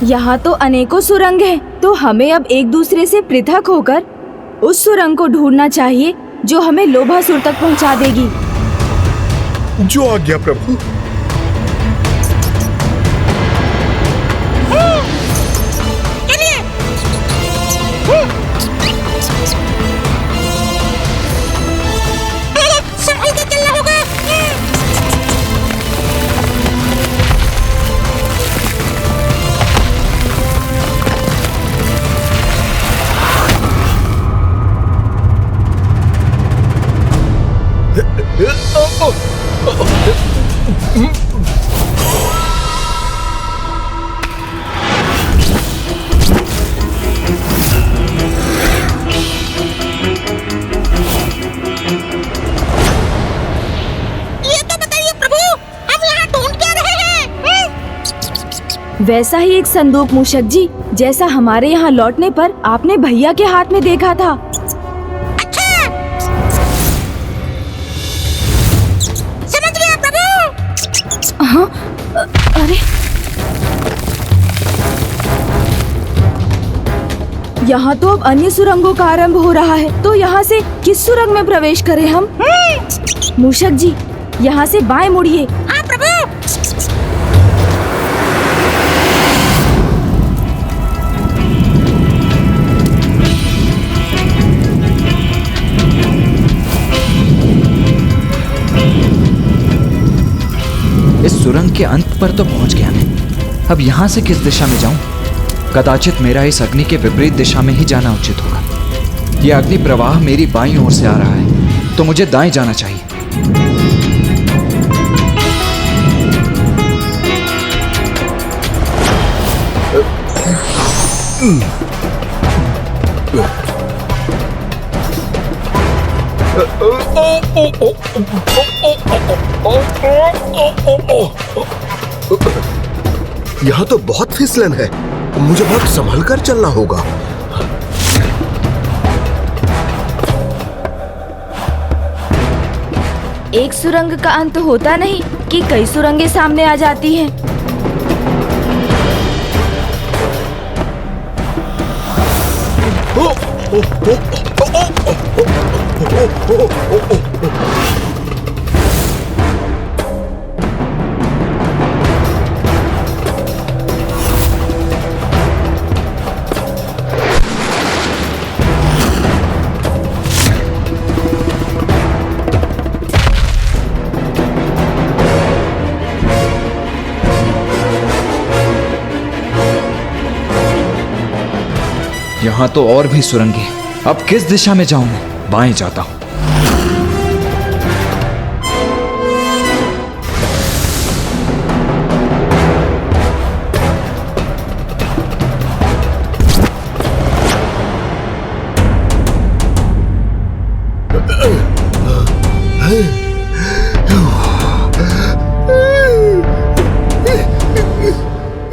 यहाँ तो अनेकों सुरंग हैं, तो हमें अब एक दूसरे से पृथक होकर उस सुरंग को ढूंढना चाहिए जो हमें लोभासुर तक पहुँचा देगी। जो आज्ञा प्रभु। वैसा ही एक संदूक मूषक जी, जैसा हमारे यहाँ लौटने पर आपने भैया के हाथ में देखा था। अच्छा, समझ गया प्रभु। हाँ, अरे यहाँ तो अब अन्य सुरंगों का आरंभ हो रहा है, तो यहाँ से किस सुरंग में प्रवेश करें हम? मूषक जी, यहाँ से बाएं मुड़िए। हाँ प्रभु। इस सुरंग के अंत पर तो पहुंच गया मैं। अब यहाँ से किस दिशा में जाऊं? कदाचित मेरा इस अग्नि के विपरीत दिशा में ही जाना उचित होगा। यह अग्नि प्रवाह मेरी बाईं ओर से आ रहा है, तो मुझे दाएं जाना चाहिए। यहाँ तो बहुत फिसलन है, मुझे बहुत संभल कर चलना होगा। एक सुरंग का अंत होता नहीं कि कई सुरंगें सामने आ जाती हैं। यहाँ तो और भी सुरंगें। अब किस दिशा में जाऊं मैं? बाएं जाता हूं।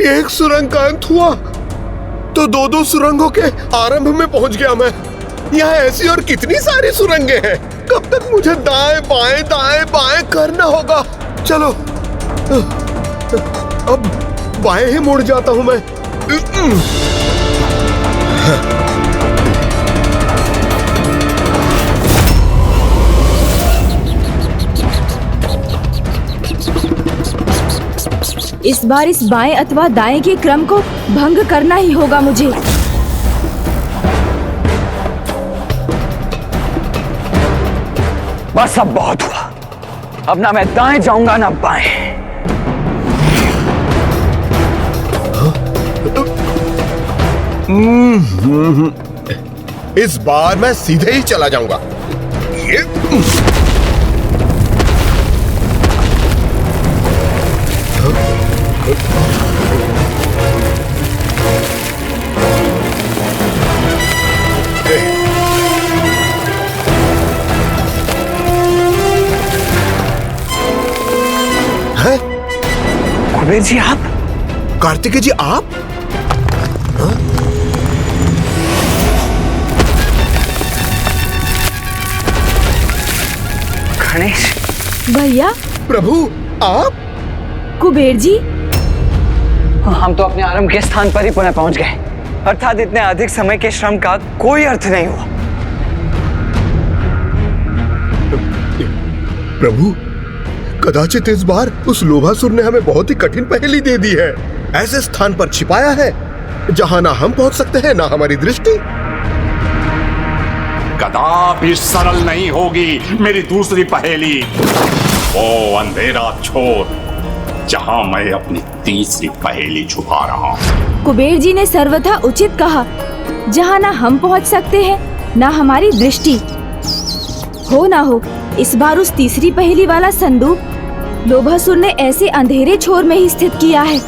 एक सुरंग का अंत हुआ तो दो सुरंगों के आरंभ में पहुंच गया मैं। यहाँ ऐसी और कितनी सारी सुरंगें हैं। कब तक मुझे दाएं बाएं करना होगा। चलो अब बाएं ही मुड़ जाता हूं मैं। इस बार इस बाएं अथवा दाएं के क्रम को भंग करना ही होगा मुझे। बस अब बहुत हुआ। अब ना मैं दाएं जाऊंगा ना बाएं। इस बार मैं सीधे ही चला जाऊंगा। कुबेर जी आप? कार्तिकेय जी आप? गणेश भैया। प्रभु आप? कुबेर जी। हम तो अपने आरंभ के स्थान पर ही पुनः पहुंच गए, अर्थात इतने अधिक समय के श्रम का कोई अर्थ नहीं हुआ। प्रभु, कदाचित इस बार उस लोभासुर ने हमें बहुत ही कठिन पहेली दे दी है। ऐसे स्थान पर छिपाया है जहां ना हम पहुंच सकते हैं ना हमारी दृष्टि। कदापि सरल नहीं होगी मेरी दूसरी पहेली। वो अंधेरा छोड़ जहां मैं अपनी तीसरी पहेली छुपा रहा हूं। कुबेर जी ने सर्वथा उचित कहा, जहाँ ना हम पहुँच सकते हैं ना हमारी दृष्टि। हो ना हो इस बार उस तीसरी पहेली वाला संदूक लोभासुर ने ऐसे अंधेरे छोर में ही स्थित किया है।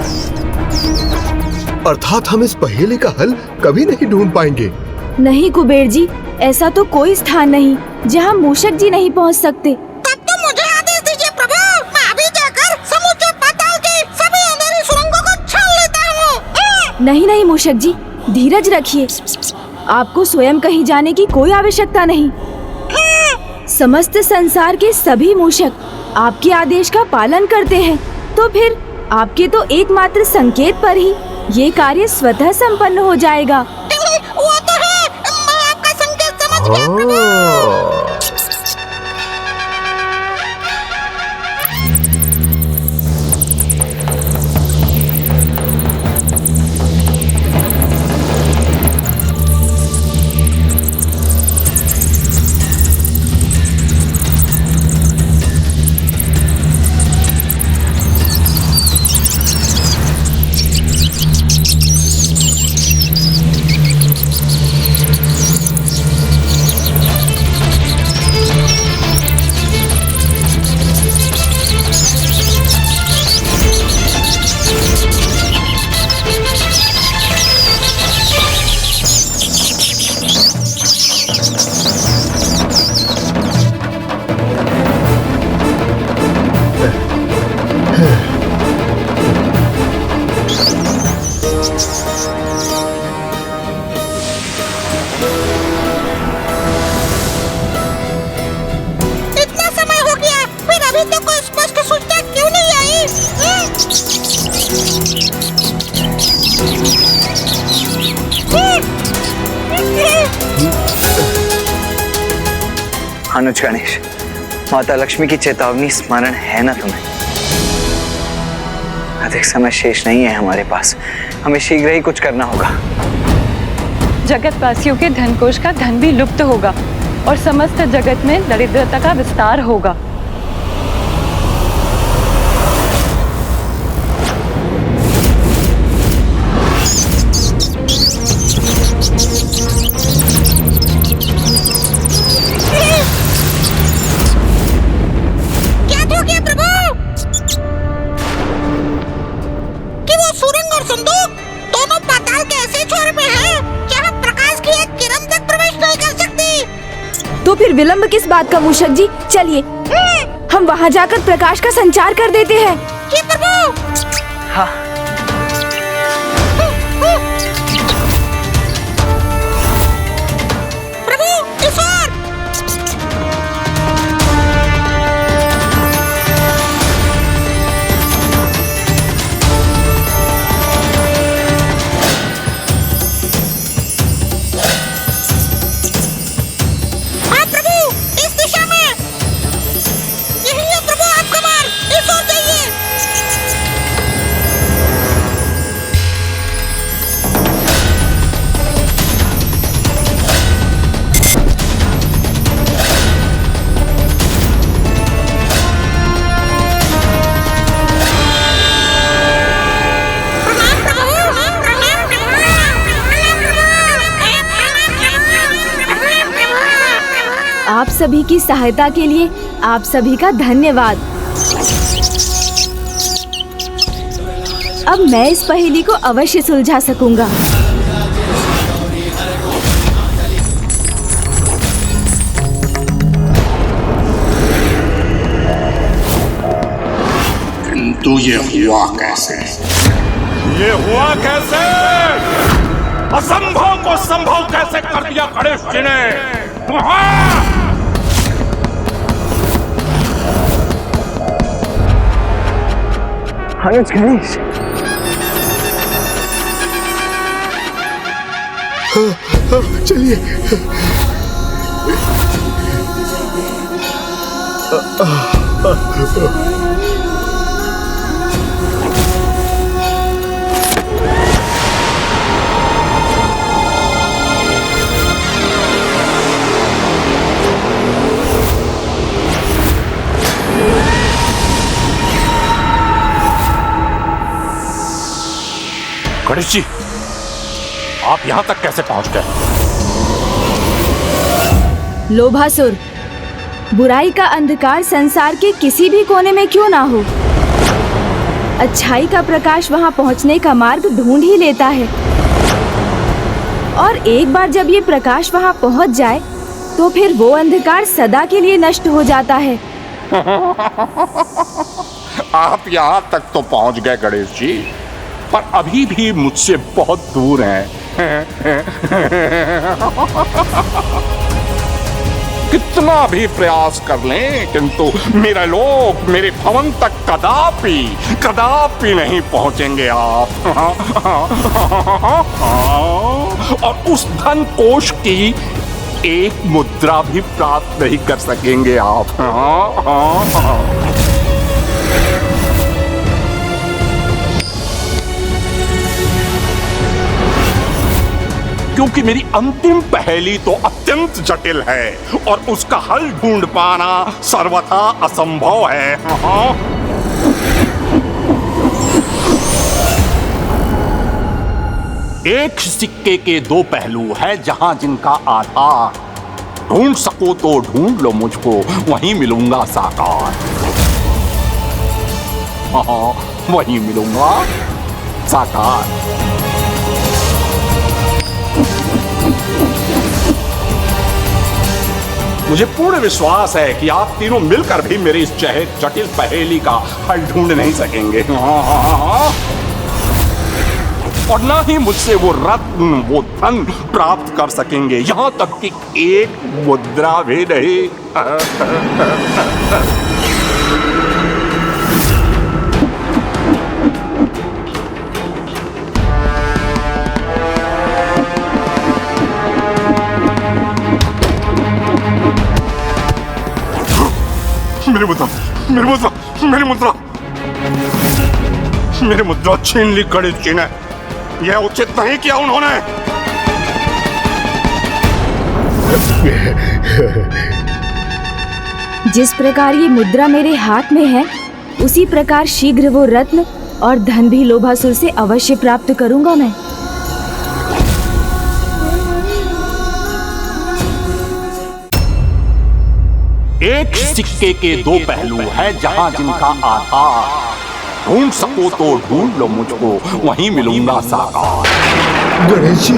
अर्थात हम इस पहेली का हल कभी नहीं ढूंढ पाएंगे। नहीं कुबेर जी, ऐसा तो कोई स्थान नहीं जहाँ मूषक जी नहीं पहुँच सकते। तब तो मुझे आदेश दीजिए प्रभु, मैं अभी जाकर समुद्र पाताल की सभी अंधेरी सुरंगों को छान लेता हूँ। नहीं नहीं मूषक जी, धीरज रखिए। आपको स्वयं कहीं जाने की कोई आवश्यकता नहीं। समस्त संसार के सभी मूषक आपके आदेश का पालन करते हैं, तो फिर आपके तो एकमात्र संकेत पर ही ये कार्य स्वतः संपन्न हो जाएगा। वो तो है, मैं आपका संकेत समझ गया प्रभु। अनुज गणेश, माता लक्ष्मी की चेतावनी स्मरण है ना तुम्हें? अधिक समय शेष नहीं है हमारे पास, हमें शीघ्र ही कुछ करना होगा। जगतवासियों के धनकोष का धन भी लुप्त होगा और समस्त जगत में दरिद्रता का विस्तार होगा। तो फिर विलंब किस बात का मूषक जी, चलिए हम वहाँ जाकर प्रकाश का संचार कर देते हैं। जी प्रभु। हाँ। प्रभु इस ओर। आप सभी की सहायता के लिए आप सभी का धन्यवाद। अब मैं इस पहेली को अवश्य सुलझा सकूंगा। किंतु ये हुआ कैसे? ये हुआ कैसे? असंभव को संभव कैसे कर दिया गणेश जी ने? अनुज गणेश, चलिए। गणेश जी, आप यहां तक कैसे पहुंच गए? लोभासुर, बुराई का अंधकार संसार के किसी भी कोने में क्यों ना हो, अच्छाई का प्रकाश वहां पहुंचने का मार्ग ढूंढ ही लेता है। और एक बार जब ये प्रकाश वहां पहुंच जाए तो फिर वो अंधकार सदा के लिए नष्ट हो जाता है। आप यहां तक तो पहुंच गए गणेश जी, पर अभी भी मुझसे बहुत दूर हैं। कितना भी प्रयास कर लें, किंतु मेरा लोक, मेरे भवन तक कदापि कदापि नहीं पहुंचेंगे आप। और उस धन कोष की एक मुद्रा भी प्राप्त नहीं कर सकेंगे आप। क्योंकि मेरी अंतिम पहेली तो अत्यंत जटिल है और उसका हल ढूंढ पाना सर्वथा असंभव है। एक सिक्के के दो पहलू है जहां जिनका आधार ढूंढ सको तो ढूंढ लो मुझको, वहीं मिलूंगा साकार। वहीं मिलूंगा साकार। मुझे पूर्ण विश्वास है कि आप तीनों मिलकर भी मेरी इस जटिल पहेली का हल ढूंढ नहीं सकेंगे। और ना ही मुझसे वो रत्न, वो धन प्राप्त कर सकेंगे, यहां तक कि एक मुद्रा भी नहीं। मेरी मुद्रा, मेरी मुद्रा, मेरी मुद्रा, मेरी मुद्रा छीन ली गणेश जी ने। यह उचित नहीं किया उन्होंने। जिस प्रकार ये मुद्रा मेरे हाथ में है, उसी प्रकार शीघ्र वो रत्न और धन भी लोभासुर से अवश्य प्राप्त करूंगा मैं। एक सिक्के के दो पहलू है जहां जिनका आधार ढूंढ सको तो ढूंढ लो मुझको, वहीं मिलूंगा साकार। गणेश जी,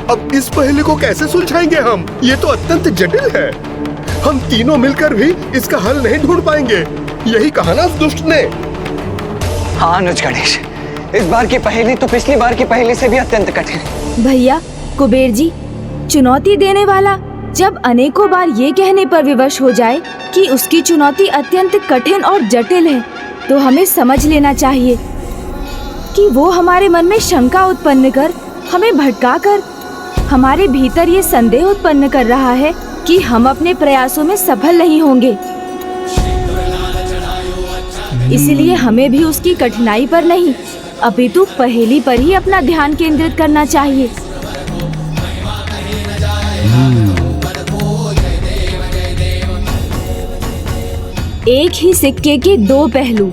अब इस पहेली को कैसे सुलझाएंगे हम? ये तो अत्यंत जटिल है। हम तीनों मिलकर भी इसका हल नहीं ढूंढ पाएंगे। यही कहा ना उस दुष्ट ने। हाँ अनुज गणेश, इस बार की पहेली तो पिछली बार की पहेली से भी अत्यंत कठिन है। भैया कुबेर जी, चुनौती देने वाला जब अनेकों बार ये कहने पर विवश हो जाए कि उसकी चुनौती अत्यंत कठिन और जटिल है, तो हमें समझ लेना चाहिए कि वो हमारे मन में शंका उत्पन्न कर, हमें भटका कर, हमारे भीतर ये संदेह उत्पन्न कर रहा है कि हम अपने प्रयासों में सफल नहीं होंगे। इसलिए हमें भी उसकी कठिनाई पर नहीं, अपितु पहेली पर ही अपना ध्यान केंद्रित करना चाहिए। एक ही सिक्के के दो पहलू।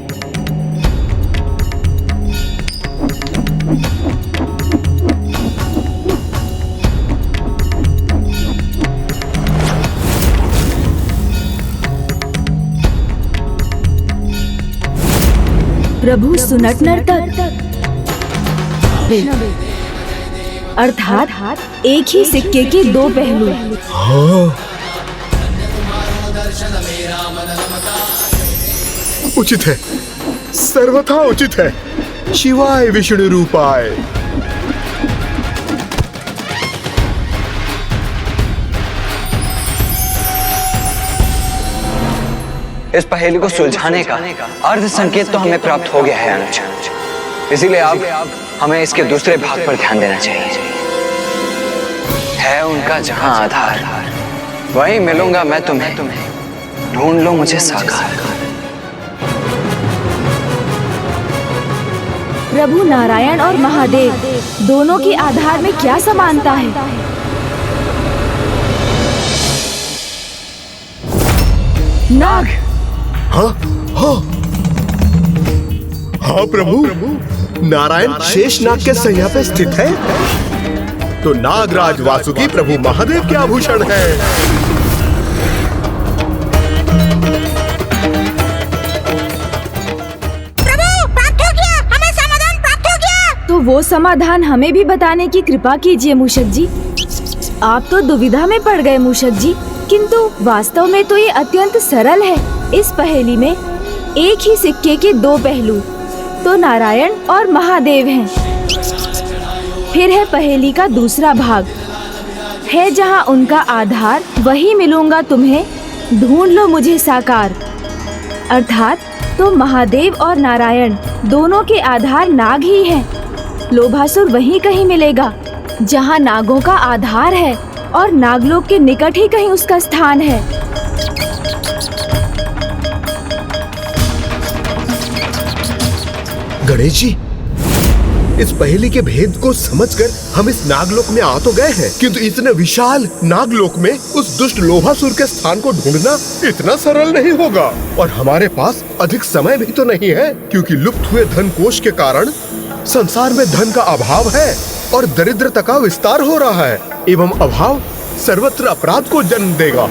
प्रभु सुनट नर्तक, अर्थात एक ही सिक्के के दो पहलू। उचित है, सर्वथा उचित है। शिवाय विष्णु रूपाय। इस पहेली को सुलझाने का अर्ध संकेत तो हमें प्राप्त हो गया है अनुज। इसीलिए अब हमें इसके दूसरे भाग पर ध्यान देना चाहिए। है उनका जहां आधार, वहीं मिलूंगा मैं तुम्हें, ढूंढ लो मुझे साकार। प्रभु नारायण और महादेव दोनों के आधार में क्या समानता है? नाग। हाँ हाँ हाँ प्रभु, नारायण शेषनाग के सैया पे स्थित है, तो नागराज वासुकी प्रभु महादेव के आभूषण है। प्रभु प्राप्त हो गया, हमें समाधान प्राप्त हो गया। तो वो समाधान हमें भी बताने की कृपा कीजिए मूषक जी। आप तो दुविधा में पड़ गए मूषक जी, किंतु वास्तव में तो ये अत्यंत सरल है। इस पहेली में एक ही सिक्के के दो पहलू, तो नारायण और महादेव हैं। फिर है पहेली का दूसरा भाग, है जहाँ उनका आधार, वही मिलूंगा तुम्हें, ढूंढ लो मुझे साकार। अर्थात तो महादेव और नारायण दोनों के आधार नाग ही हैं। लोभासुर वहीं कहीं मिलेगा जहाँ नागों का आधार है, और नागलोक के निकट ही कहीं उसका स्थान है। गणेश जी, इस पहेली के भेद को समझकर हम इस नागलोक में आ तो गए हैं, किंतु इतने विशाल नागलोक में उस दुष्ट लोभासुर के स्थान को ढूंढना इतना सरल नहीं होगा। और हमारे पास अधिक समय भी तो नहीं है, क्योंकि लुप्त हुए धन कोष के कारण संसार में धन का अभाव है और दरिद्रता का विस्तार हो रहा है, एवं अभाव सर्वत्र अपराध को जन्म देगा।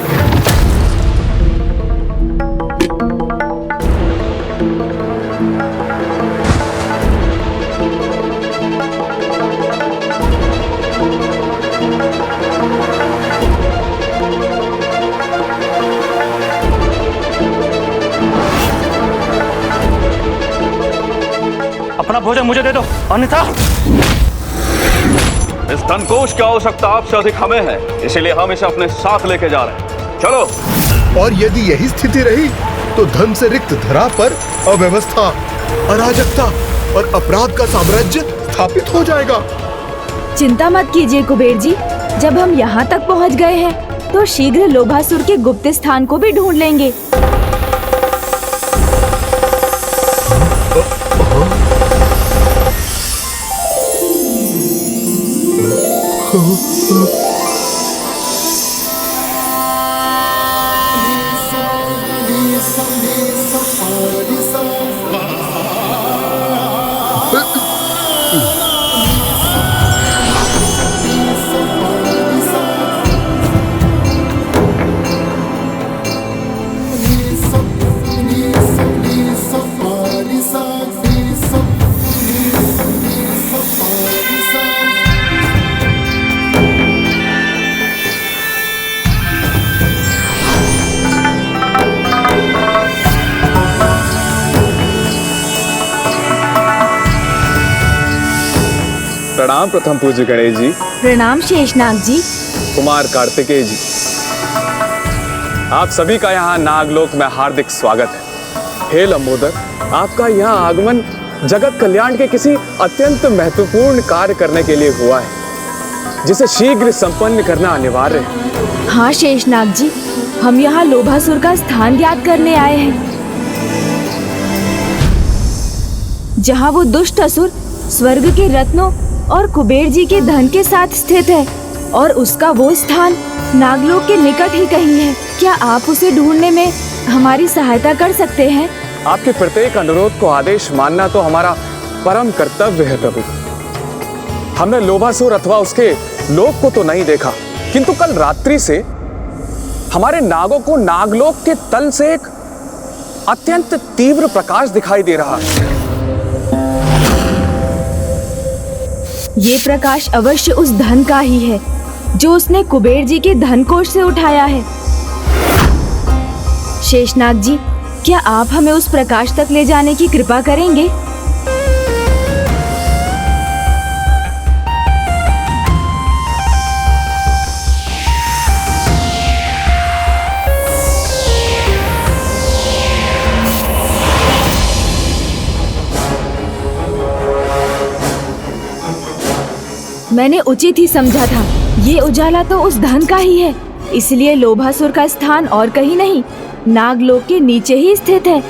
अपना भोजन मुझे दे दो, अन्यथा इस धन कोष की आवश्यकता आपसे अधिक हमें है, इसीलिए हम इसे अपने साथ लेके जा रहे हैं। चलो। और यदि यही स्थिति रही तो धन से रिक्त धरा पर अव्यवस्था, अराजकता और अपराध का साम्राज्य स्थापित हो जाएगा। चिंता मत कीजिए कुबेर जी, जब हम यहाँ तक पहुँच गए हैं तो शीघ्र लोभासुर के गुप्त स्थान को भी ढूंढ लेंगे। प्रणाम प्रथम पूज्य गणेश जी। प्रणाम शेषनाग जी। कुमार कार्तिकेय जी, आप सभी का यहाँ नागलोक में हार्दिक स्वागत है। हे लंबोदर, आपका यहाँ आगमन जगत कल्याण के किसी अत्यंत महत्वपूर्ण कार्य करने के लिए हुआ है, जिसे शीघ्र संपन्न करना अनिवार्य है। हाँ शेषनाग जी, हम यहाँ लोभासुर का स्थान ज्ञात करने आए हैं, जहाँ वो दुष्ट असुर स्वर्ग के रत्नों और कुबेर जी के धन के साथ स्थित है, और उसका वो स्थान नागलोक के निकट ही कहीं है। क्या आप उसे ढूंढने में हमारी सहायता कर सकते हैं? आपके प्रत्येक अनुरोध को आदेश मानना तो हमारा परम कर्तव्य है प्रभु। हमने लोभासुर अथवा उसके लोक को तो नहीं देखा, किंतु कल रात्रि से हमारे नागों को नागलोक के तल से एक अत्यंत तीव्र प्रकाश दिखाई दे रहा है। ये प्रकाश अवश्य उस धन का ही है जो उसने कुबेर जी के धन कोष से उठाया है। शेषनाग जी, क्या आप हमें उस प्रकाश तक ले जाने की कृपा करेंगे? मैंने उचित ही समझा था, ये उजाला तो उस धन का ही है, इसलिए लोभासुर का स्थान और कहीं नहीं, नागलोक के नीचे ही स्थित है।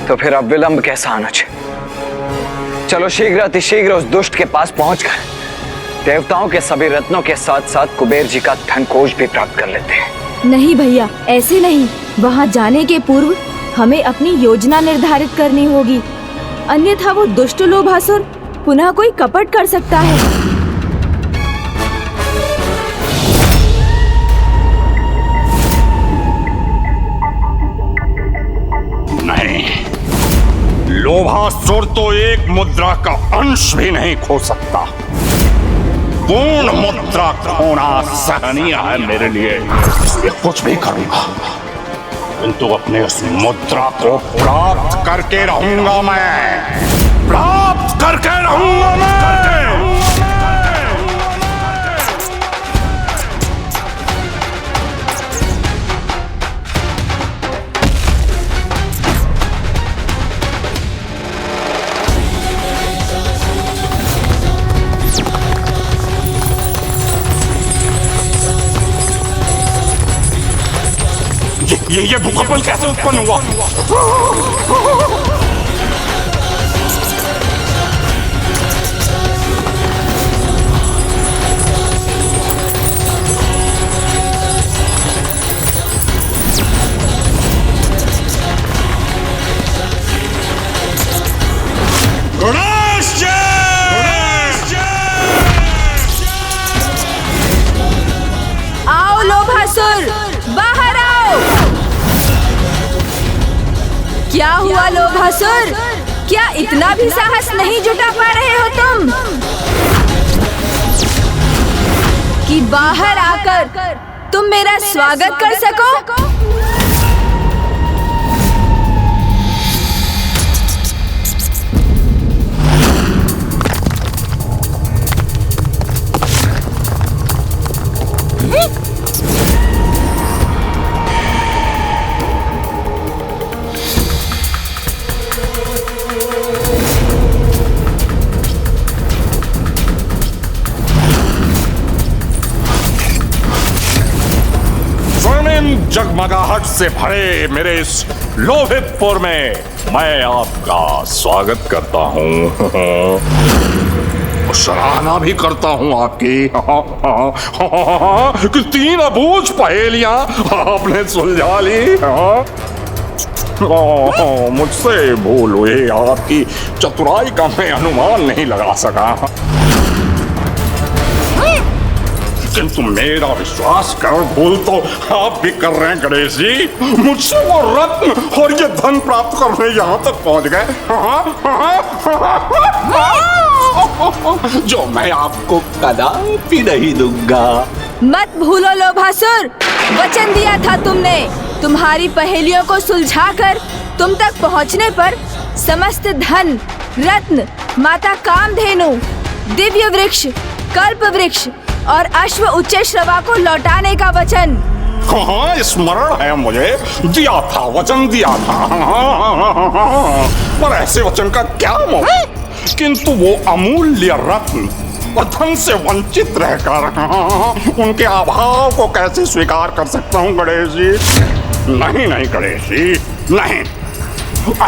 तो फिर अब विलंब कैसा अनुज? चलो शीघ्र अतिशीघ्र उस दुष्ट के पास पहुंचकर देवताओं के सभी रत्नों के साथ साथ कुबेर जी का धन कोष भी प्राप्त कर लेते हैं। नहीं भैया, ऐसे नहीं। वहाँ जाने के पूर्व हमें अपनी योजना निर्धारित करनी होगी, अन्यथा वो दुष्ट लोभासुर पुनः कोई कपट कर सकता है। नहीं, लोभासुर तो एक मुद्रा का अंश भी नहीं खो सकता। पूर्ण मुद्रा खोना सहनीय है मेरे लिए। इसलिए कुछ भी करूंगा, किंतु अपने उस मुद्रा को प्राप्त करके रहूंगा मैं, प्राप्त करके रहूंगा मैं। ये भूकंप कैसे उत्पन्न हुआ? गणेश जी! आओ लोभासुर, बाहर आओ। क्या हुआ लोभासुर? क्या इतना भी साहस नहीं जुटा पा रहे हो तुम कि बाहर आकर तुम मेरा स्वागत कर सको? जगमगाहट से भरे मेरे इस लोहितपुर में मैं आपका स्वागत करता हूँ, सराहना भी करता हूँ आपकी कि 3 अबूझ पहेलियां आपने सुलझा ली। मुझसे भूल हुई, आपकी चतुराई का मैं अनुमान नहीं लगा सका, किंतु मेरा विश्वास कर भूल तो आप भी कर रहे हैं गणेश जी। मुझसे वो रत्न और ये धन प्राप्त करने यहाँ तक पहुँच गए जो मैं आपको कदापि नहीं दूंगा। मत भूलो लोभासुर, वचन दिया था तुमने। तुम्हारी पहेलियों को सुलझाकर तुम तक पहुँचने पर समस्त धन, रत्न, माता कामधेनु, दिव्य वृक्ष, कल्प वृक्ष और अश्व उच्च श्रवा को लौटाने का वचन। हाँ, स्मरण है मुझे, दिया था, वचन दिया था। पर ऐसे वचन का क्या मोह? किंतु वो अमूल्य रत्न और धन से वंचित रहकर उनके अभाव को कैसे स्वीकार कर सकता हूँ गणेश जी? नहीं नहीं गणेश जी, नहीं,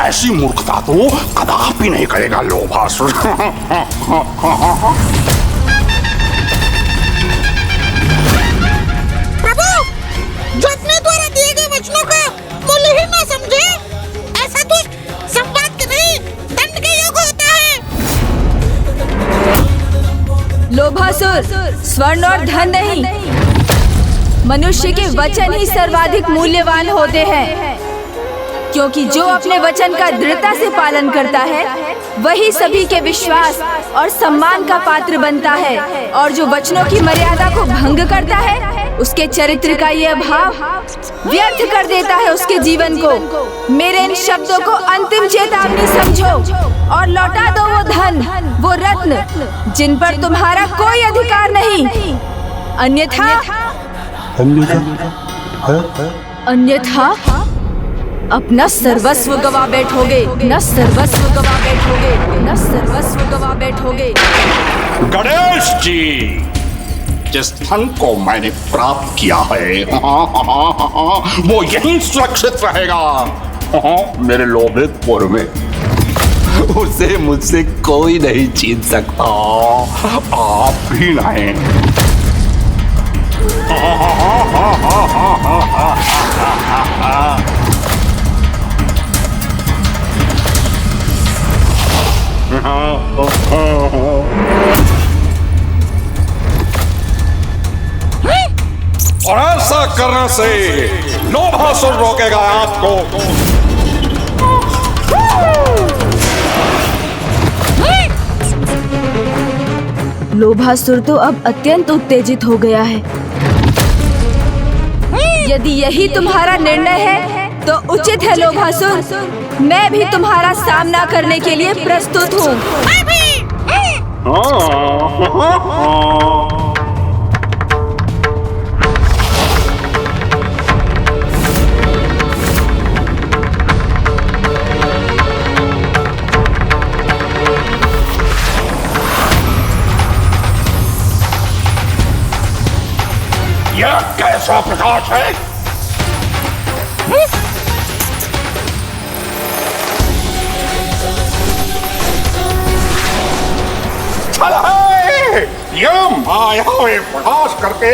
ऐसी मूर्खता तो कदापि नहीं करेगा लोभासुर। जो अपने द्वारा दिए गए वचनों का मूल्य ही ना समझे, ऐसा दुष्ट संवाद के नहीं दंड के योग होता है। लोभासुर, स्वर्ण और धन नहीं, मनुष्य के वचन ही सर्वाधिक मूल्यवान होते हैं, क्योंकि जो अपने वचन का दृढ़ता से पालन करता है वही सभी के विश्वास और सम्मान का पात्र बनता है, और जो वचनों की मर्यादा को भंग करता है उसके चरित्र का यह भाव व्यर्थ कर देता है उसके जीवन को। मेरे इन शब्दों को अंतिम चेतावनी समझो और लौटा दो वो धन, वो रत्न जिन पर तुम्हारा कोई अधिकार नहीं, अन्यथा अपना सर्वस्व गवा बैठोगे, न सर्वस्व गवा बैठोगे, न सर्वस्व गवा बैठोगे। गणेश जी, जिस धन को मैंने प्राप्त किया है वो यहीं सुरक्षित रहेगा, मेरे लोभितपुर में। उसे मुझसे कोई नहीं छीन सकता, आप भी नहीं। और ऐसा करने से लोभासुर रोकेगा आपको। लोभासुर तो अब अत्यंत उत्तेजित हो गया है। यदि यही तुम्हारा निर्णय है तो उचित है लोभासुर, मैं भी तुम्हारा सामना करने के लिए प्रस्तुत हूँ। यह कैसा प्रकाश है? यह मायावी प्रकाश करके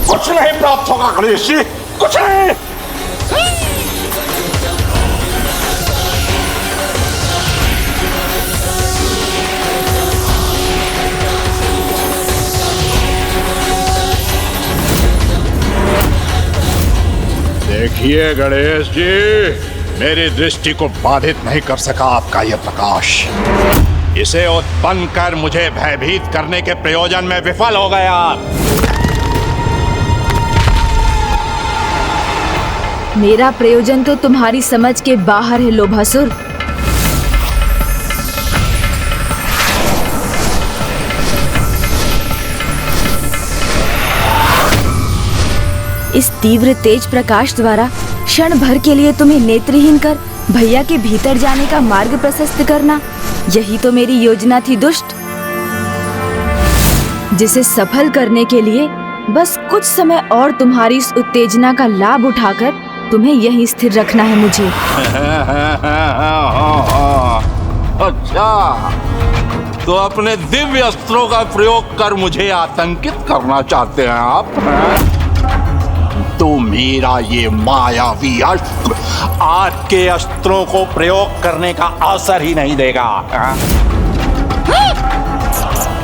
कुछ नहीं प्राप्त होगा गणेश जी, कुछ नहीं। देखिए गणेश जी, मेरी दृष्टि को बाधित नहीं कर सका आपका यह प्रकाश। इसे उत्पन्न कर मुझे भयभीत करने के प्रयोजन में विफल हो गया। मेरा प्रयोजन तो तुम्हारी समझ के बाहर है लोभासुर। इस तीव्र तेज प्रकाश द्वारा क्षण भर के लिए तुम्हें नेत्रहीन कर भैया के भीतर जाने का मार्ग प्रशस्त करना, यही तो मेरी योजना थी दुष्ट, जिसे सफल करने के लिए बस कुछ समय और तुम्हारी इस उत्तेजना का लाभ उठाकर तुम्हें यहीं स्थिर रखना है मुझे। अच्छा, तो अपने दिव्य अस्त्रों का प्रयोग कर मुझे आतंकित करना चाहते हैं आप? तो मेरा ये मायावी अस्त्र आपके अस्त्रों को प्रयोग करने का अवसर ही नहीं देगा।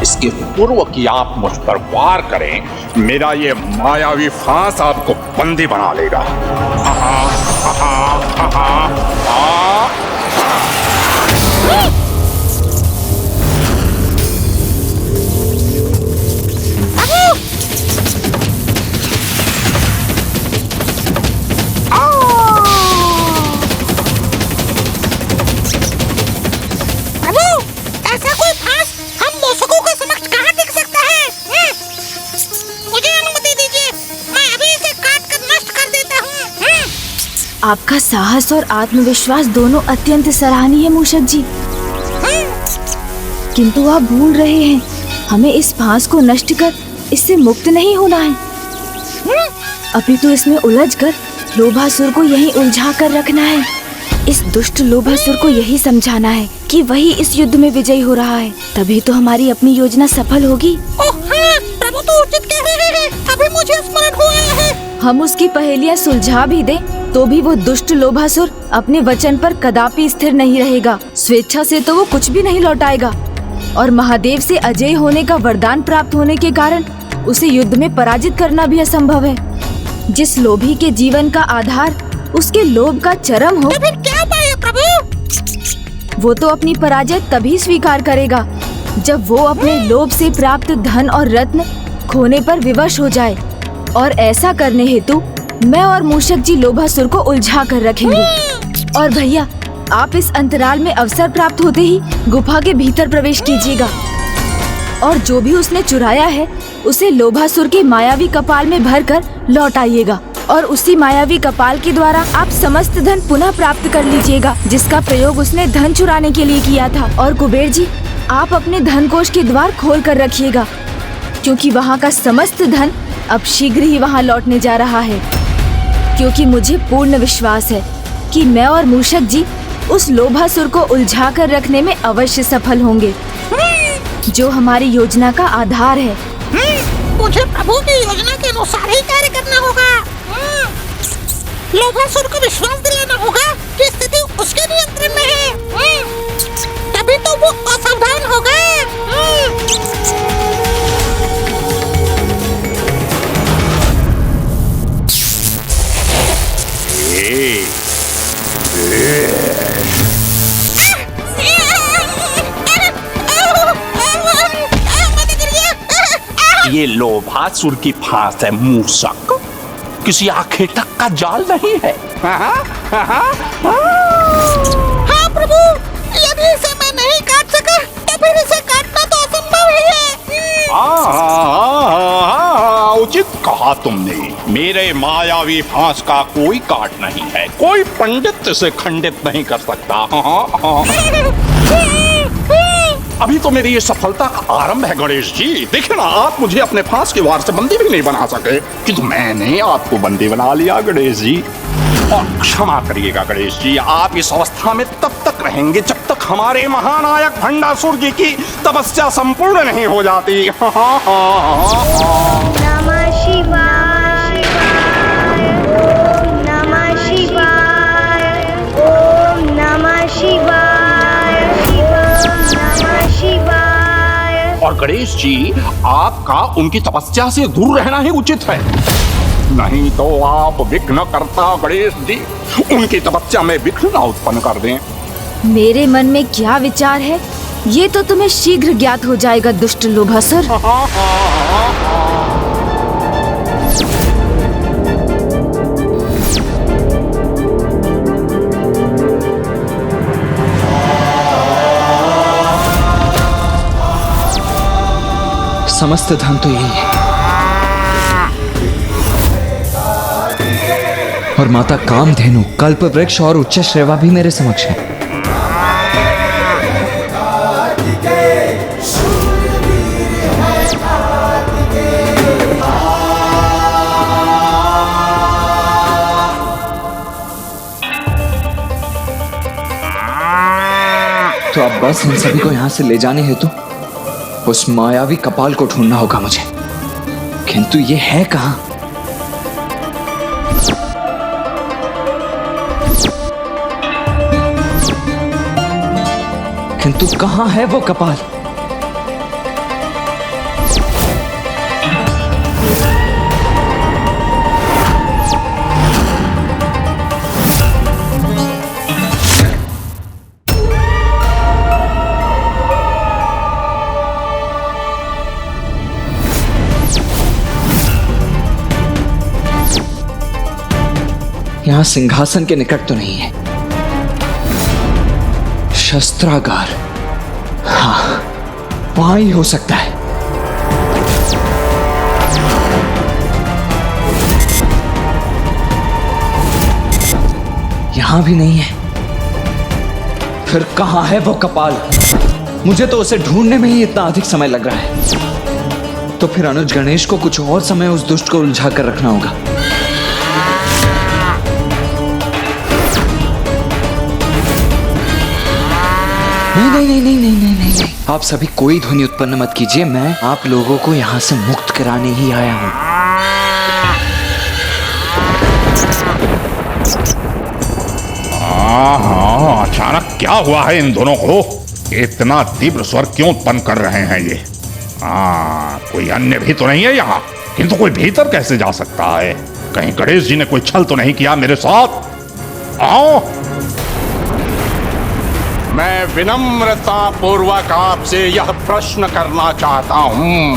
इसके पूर्व कि आप मुझ पर वार करें, मेरा ये मायावी फांस आपको बंदी बना लेगा। आपका साहस और आत्मविश्वास दोनों अत्यंत सराहनीय है मूषक जी, किंतु आप भूल रहे हैं, हमें इस फांस को नष्ट कर इससे मुक्त नहीं होना है, अपितु इसमें उलझकर लोभासुर को यहीं उलझा कर रखना है। इस दुष्ट लोभासुर को यही समझाना है कि वही इस युद्ध में विजयी हो रहा है, तभी तो हमारी अपनी योजना सफल होगी। प्रभु तो उचित कह रहे हैं, अभी मुझे स्मरण हुआ है। हम उसकी पहेलियां सुलझा भी दें तो भी वो दुष्ट लोभासुर अपने वचन पर कदापि स्थिर नहीं रहेगा। स्वेच्छा से तो वो कुछ भी नहीं लौटाएगा, और महादेव से अजय होने का वरदान प्राप्त होने के कारण उसे युद्ध में पराजित करना भी असंभव है। जिस लोभी के जीवन का आधार उसके लोभ का चरम हो, तो फिर क्या उपाय है प्रभु? वो तो अपनी पराजय तभी स्वीकार करेगा जब वो अपने लोभ से प्राप्त धन और रत्न खोने पर विवश हो जाए, और ऐसा करने हेतु मैं और मूषक जी लोभासुर को उलझा कर रखेंगे। और भैया, आप इस अंतराल में अवसर प्राप्त होते ही गुफा के भीतर प्रवेश कीजिएगा, और जो भी उसने चुराया है उसे लोभासुर के मायावी कपाल में भरकर लौट आइएगा, और उसी मायावी कपाल के द्वारा आप समस्त धन पुनः प्राप्त कर लीजिएगा, जिसका प्रयोग उसने धन चुराने के लिए किया था। और कुबेर जी, आप अपने धन कोष के द्वार खोल कर रखिएगा, क्योंकि वहाँ का समस्त धन अब शीघ्र ही वहाँ लौटने जा रहा है। क्योंकि मुझे पूर्ण विश्वास है कि मैं और मूषक जी उस लोभासुर को उलझा कर रखने में अवश्य सफल होंगे, जो हमारी योजना का आधार है। मुझे प्रभु की योजना के अनुसार ही कार्य करना होगा। लोभासुर को विश्वास दिलाना होगा कि स्थिति उसके नियंत्रण में है, तभी तो वो असावधान होगा। ये लोभासुर की फांस है मूषक, किसी आखेटक का जाल नहीं है। हाँ प्रभु, यदि इसे मैं नहीं काट सका तो फिर इसे काटना तो असंभव ही है। उचित कहा तुमने। मेरे मायावी फांस का कोई काट नहीं है, कोई पंडित इसे खंडित नहीं कर सकता। अभी तो मेरी ये सफलता का आरंभ है गणेश जी। देखिए ना, आप मुझे अपने फांस के वार से बंदी भी नहीं बना सके, किंतु मैंने आपको बंदी बना लिया गणेश जी। और क्षमा करिएगा गणेश जी, आप इस अवस्था में तब तक रहेंगे जब तक हमारे महानायक भंडासुर जी की तपस्या संपूर्ण नहीं हो जाती। नमः शिवाय, नमः शिवाय, ओम नमः शिवाय, नमः शिवाय। और गणेश जी, आपका उनकी तपस्या से दूर रहना ही उचित है, नहीं तो आप विघ्न करता गणेश जी उनकी तपस्या में विघ्न न उत्पन्न कर दें। मेरे मन में क्या विचार है ये तो तुम्हें शीघ्र ज्ञात हो जाएगा दुष्ट लोभासुर। समस्त धन तो यही है, और माता कामधेनु, कल्प वृक्ष और उच्च श्रेवा भी मेरे समक्ष है। तो अब बस इन सभी को यहां से ले जाने हेतु उस मायावी कपाल को ढूंढना होगा मुझे, किंतु ये है कहां? किंतु कहां है वो कपाल? यहां सिंहासन के निकट तो नहीं है। शस्त्रागार, हाँ, वहां ही हो सकता है। यहां भी नहीं है। फिर कहां है वो कपाल? मुझे तो उसे ढूंढने में ही इतना अधिक समय लग रहा है। तो फिर अनुज गणेश को कुछ और समय उस दुष्ट को उलझा कर रखना होगा। नहीं, आप सभी कोई ध्वनि उत्पन्न मत कीजिए। मैं आप लोगों को यहाँ से मुक्त कराने ही आया हूँ। हाँ, अचानक क्या हुआ है इन दोनों को? इतना तीव्र स्वर क्यों उत्पन्न कर रहे हैं ये? कोई अन्य भी तो नहीं है यहाँ, किंतु कोई भीतर कैसे जा सकता है? कहीं गणेश जी ने कोई छल तो नहीं किया मेरे साथ? आओ, मैं विनम्रता पूर्वक आपसे यह प्रश्न करना चाहता हूं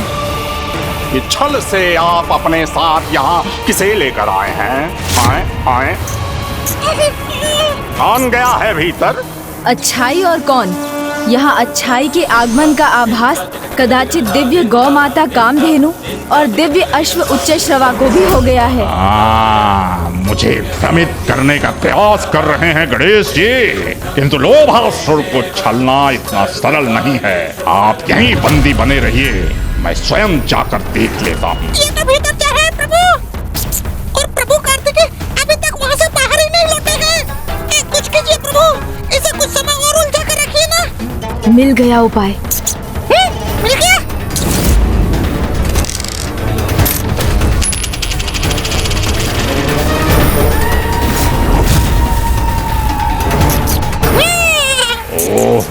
कि छल से आप अपने साथ यहाँ किसे लेकर आए हैं? आए कौन गया है भीतर? अच्छाई और कौन? यहाँ अच्छाई के आगमन का आभास कदाचित दिव्य गौ माता कामधेनु और दिव्य अश्व उच्च श्रवा को भी हो गया है। मुझे भ्रमित करने का प्रयास कर रहे हैं गणेश जी, किंतु लोभासुर को छलना इतना सरल नहीं है। आप यहीं बंदी बने रहिए, मैं स्वयं जाकर देख लेता हूँ। ये तो भीतर क्या है प्रभु? और प्रभु कार्तिकेय अभी तक वहाँ से बाहर ही नहीं लौटे हैं। कुछ कीजिए प्रभु, इसे कुछ समय और उलझा कर रखिए ना। मिल गया उपाय। मिल गया।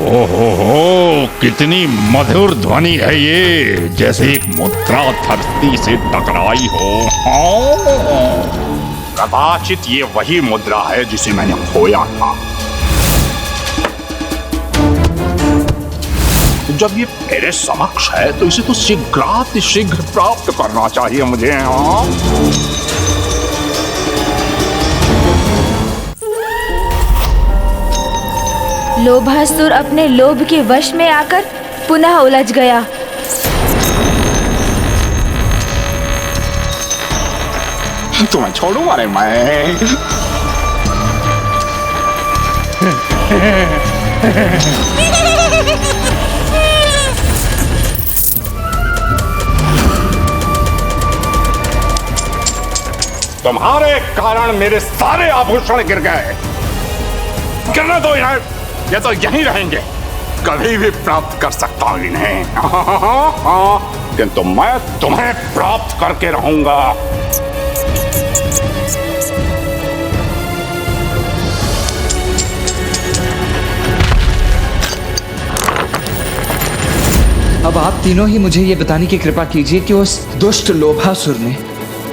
ओहो, कितनी मधुर ध्वनि है ये, जैसे एक मुद्रा धरती से टकराई हो। कदाचित ये वही मुद्रा है जिसे मैंने खोया था। जब ये मेरे समक्ष है तो इसे तो शीघ्र प्राप्त करना चाहिए मुझे। लोभासुर अपने लोभ के वश में आकर पुनः उलझ गया। तुम्हें छोड़ूंगा रे मैं। तुम्हारे कारण मेरे सारे आभूषण गिर गए। गिरने दो इन्हें, ये तो यहीं रहेंगे। कभी भी प्राप्त कर सकता हूं इन्हें। किंतु मैं तुम्हें प्राप्त करके रहूंगा। अब आप तीनों ही मुझे ये बताने की कृपा कीजिए कि उस दुष्ट लोभासुर ने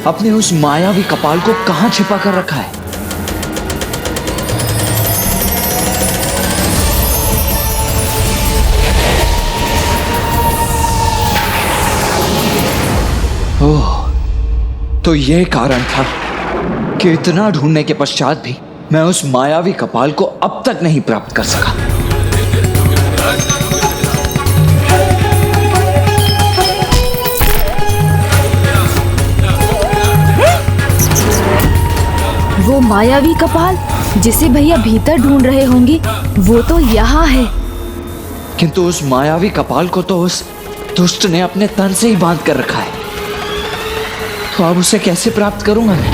अपने उस मायावी कपाल को कहां छिपा कर रखा है। ओह, तो ये कारण था कि इतना ढूंढने के पश्चात भी मैं उस मायावी कपाल को अब तक नहीं प्राप्त कर सका। वो मायावी कपाल जिसे भैया भीतर ढूंढ रहे होंगे, वो तो यहाँ है। किंतु उस मायावी कपाल को तो उस दुष्ट ने अपने तन से ही बांध कर रखा है, तो अब उसे कैसे प्राप्त करूंगा मैं?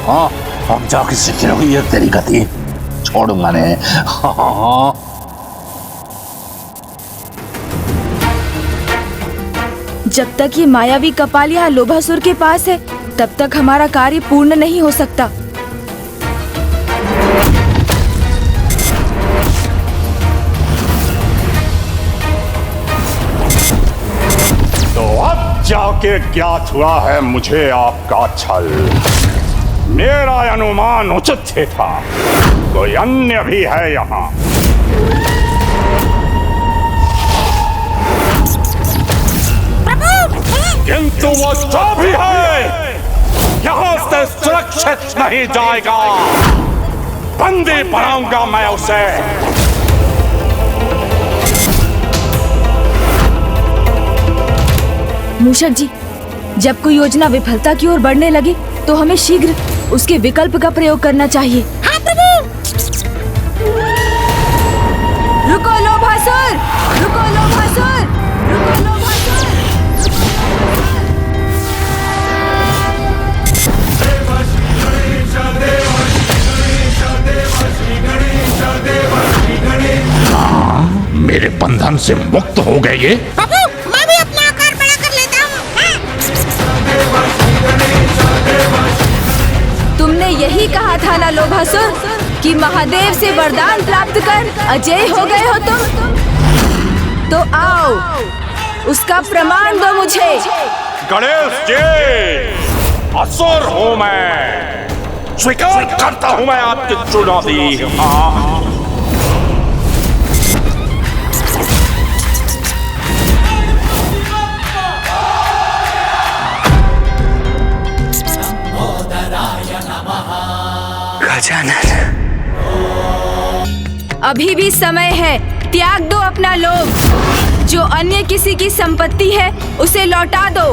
हाँ, हम जाके सीख रही है तेरी गति। छोड़ूंगा ने। हाँ। जब तक ये मायावी कपाल यहाँ लोभासुर के पास है, तब तक हमारा कार्य पूर्ण नहीं हो सकता। तो अब जाके ज्ञात हुआ है मुझे आपका छल। मेरा अनुमान उचित ही था। कोई अन्य भी है यहाँ। किंतु वो जो भी है यहाँ से सुरक्षित नहीं जाएगा। बंदी बनाऊंगा मैं उसे। मूषक जी, जब कोई योजना विफलता की ओर बढ़ने लगे तो हमें शीघ्र उसके विकल्प का प्रयोग करना चाहिए। हाँ प्रभु। रुको लोभासुर, रुको लोभासुर, रुको लोभासुर। मेरे बंधन से मुक्त हो गए ये। प्रभु, मैं भी अपना आकार बड़ा कर लेता हूँ। तुमने यही कहा था ना लोभासुर कि महादेव से वरदान प्राप्त कर अजय हो गए हो तुम। तो आओ, उसका प्रमाण दो मुझे। गणेश जी, असुर हूं मैं। स्वीकार करता हूं मैं आपकी चुनौती। हाँ। गजानन, अभी भी समय है, त्याग दो अपना लोभ। जो अन्य किसी की संपत्ति है उसे लौटा दो।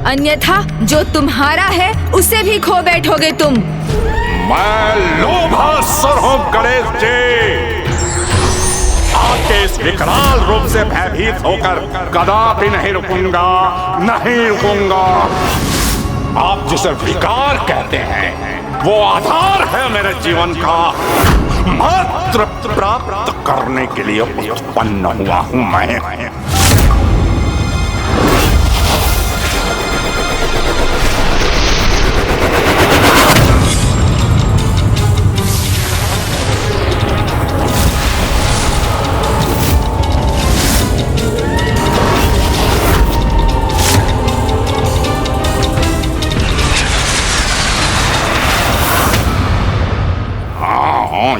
अन्यथा जो तुम्हारा है उसे भी खो बैठोगे तुम। मैं लोभासुर हूँ गणेश जी। आपके इस विकराल रूप से भयभीत होकर कदापि नहीं रुकूंगा, नहीं रुकूंगा। आप जिसे विकार कहते हैं वो आधार है मेरे जीवन का। मात्र प्राप्त करने के लिए उत्पन्न हुआ हूं मैं।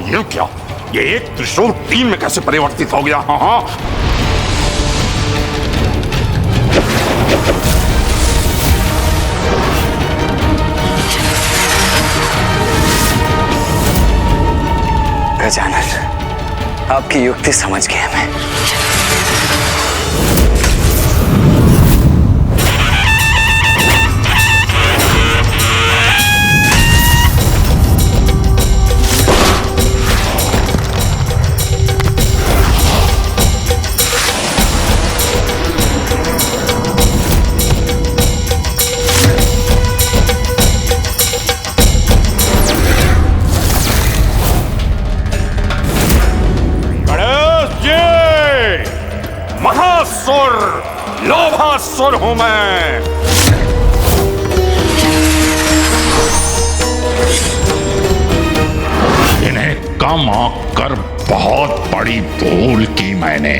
ये क्या? ये एक त्रिशूल 3 में कैसे परिवर्तित हो गया? हाँ। गजानन, आपकी युक्ति समझ गया मैं। लोभासुर हूं मैं। इन्हें कम आंककर बहुत बड़ी भूल की मैंने।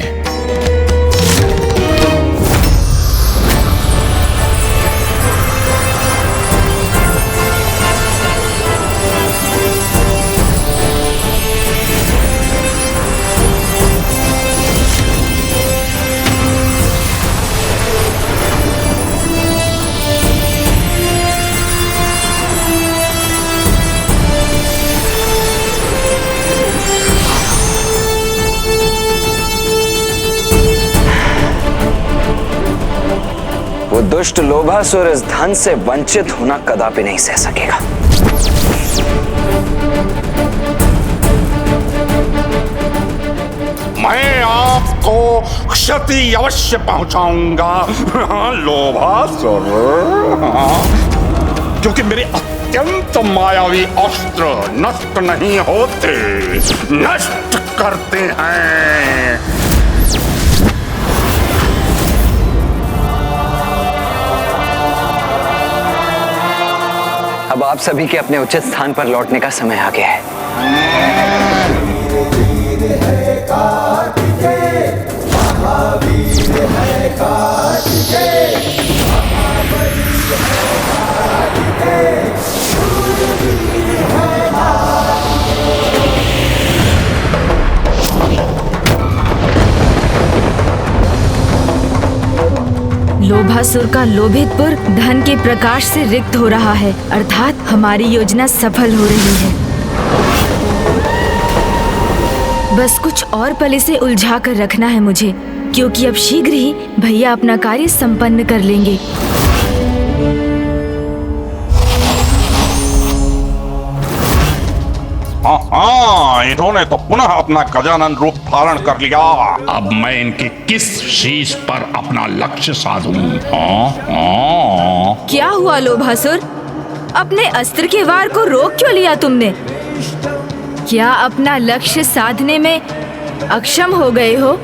वो दुष्ट लोभासुर इस धन से वंचित होना कदापि नहीं सह सकेगा। मैं आपको क्षति अवश्य पहुंचाऊंगा लोभासुर, क्योंकि मेरे अत्यंत मायावी अस्त्र नष्ट नहीं होते, नष्ट करते हैं। अब आप सभी के अपने उचित स्थान पर लौटने का समय आ गया है। लोभासुर का लोभितपुर धन के प्रकाश से रिक्त हो रहा है, अर्थात हमारी योजना सफल हो रही है। बस कुछ और पल इसे उलझा कर रखना है मुझे, क्योंकि अब शीघ्र ही भैया अपना कार्य संपन्न कर लेंगे। हाँ, इन्होंने तो पुनः अपना गजानन रूप धारण कर लिया। अब मैं इनके किस शीश पर अपना लक्ष्य साधूं? क्या हुआ लोभासुर? अपने अस्त्र के वार को रोक क्यों लिया तुमने? क्या अपना लक्ष्य साधने में अक्षम हो गए हो?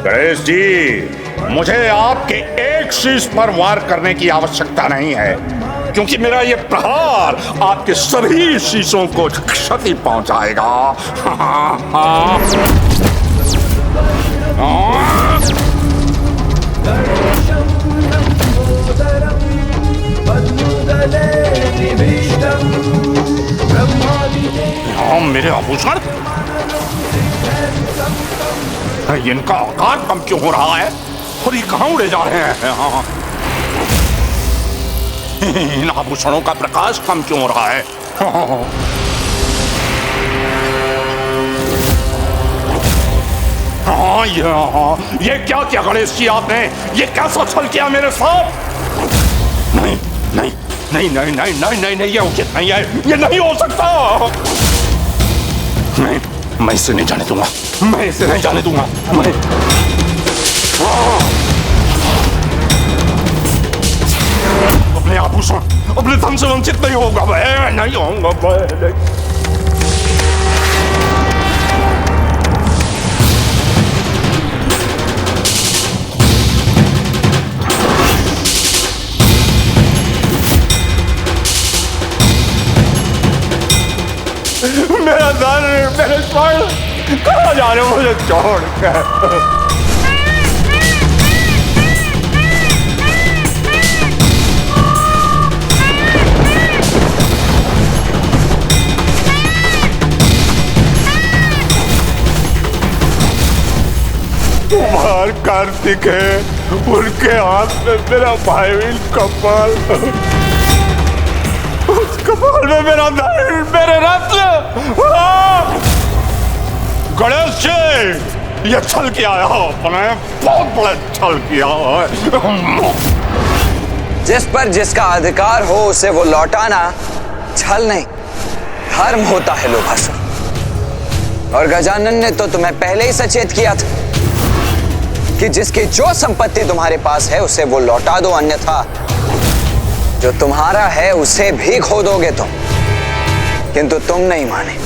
गणेश जी, मुझे आपके एक शीश पर वार करने की आवश्यकता नहीं है, क्योंकि मेरा ये प्रहार आपके सभी शीशों को क्षति पहुंचाएगा। मेरे आभूषण, इनका आकार कम क्यों हो रहा है और ये कहाँ उड़े जा रहे हैं? इन आभूषणों का प्रकाश कम क्यों हो रहा है? हाँ, ये क्या किया गणेश जी आपने? ये कैसा छल किया मेरे साथ? नहीं नहीं नहीं नहीं नहीं नहीं नहीं नहीं, ये उचित नहीं है, ये नहीं हो सकता। नहीं, मैं इसे नहीं जाने दूंगा, मैं इसे नहीं जाने दूंगा। मैं अपने आभूषण, अपने धन से वंचित नहीं होगा, मैं नहीं होऊंगा, मैं। मेरा धन, मेरे स्वर्ण, कहाँ जा रहे हो मुझे छोड़ कर? कुमार कार्तिक है, उनके हाथ में मेरा भाई कपाल, उस कपाल में मेरा धन, मेरे रत्न। गणेश जी, ये छल किया है आपने, बहुत बड़ा छल किया है। जिस पर जिसका अधिकार हो उसे वो लौटाना छल नहीं, धर्म होता है लोभासुर। और गजानन ने तो तुम्हें पहले ही सचेत किया था कि जिसकी जो संपत्ति तुम्हारे पास है उसे वो लौटा दो, अन्यथा जो तुम्हारा है उसे भी खो दोगे तुम। किंतु तुम नहीं माने।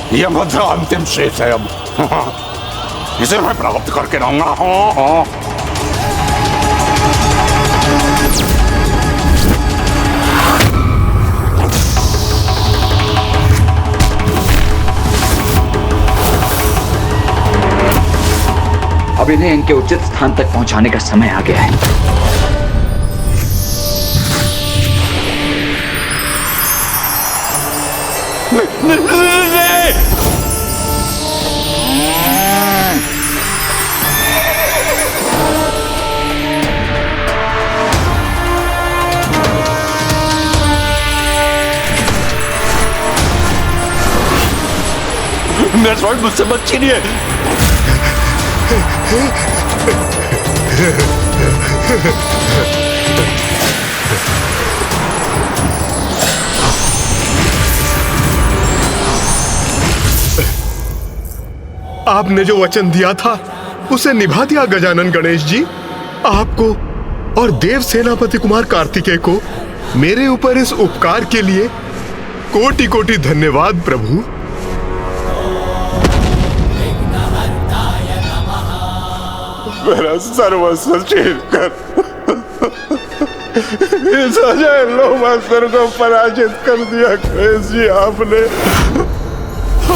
ये मुद्रा अंतिम शेष है। अब इसे मैं प्राप्त करके रहूंगा। हाँ हाँ, अब इन्हें इनके उचित स्थान तक पहुंचाने का समय आ गया है। मेरा स्वर्ण मुझसे मत छीनिए। आपने जो वचन दिया था उसे निभा दिया गजानन गणेश जी। आपको और देव सेनापति कुमार कार्तिकेय को मेरे ऊपर इस उपकार के लिए कोटि कोटि धन्यवाद प्रभु। मेरा सर्वस्व छीन कर इस अजय लोभासुर को पराजित कर दिया गणेश जी आपने।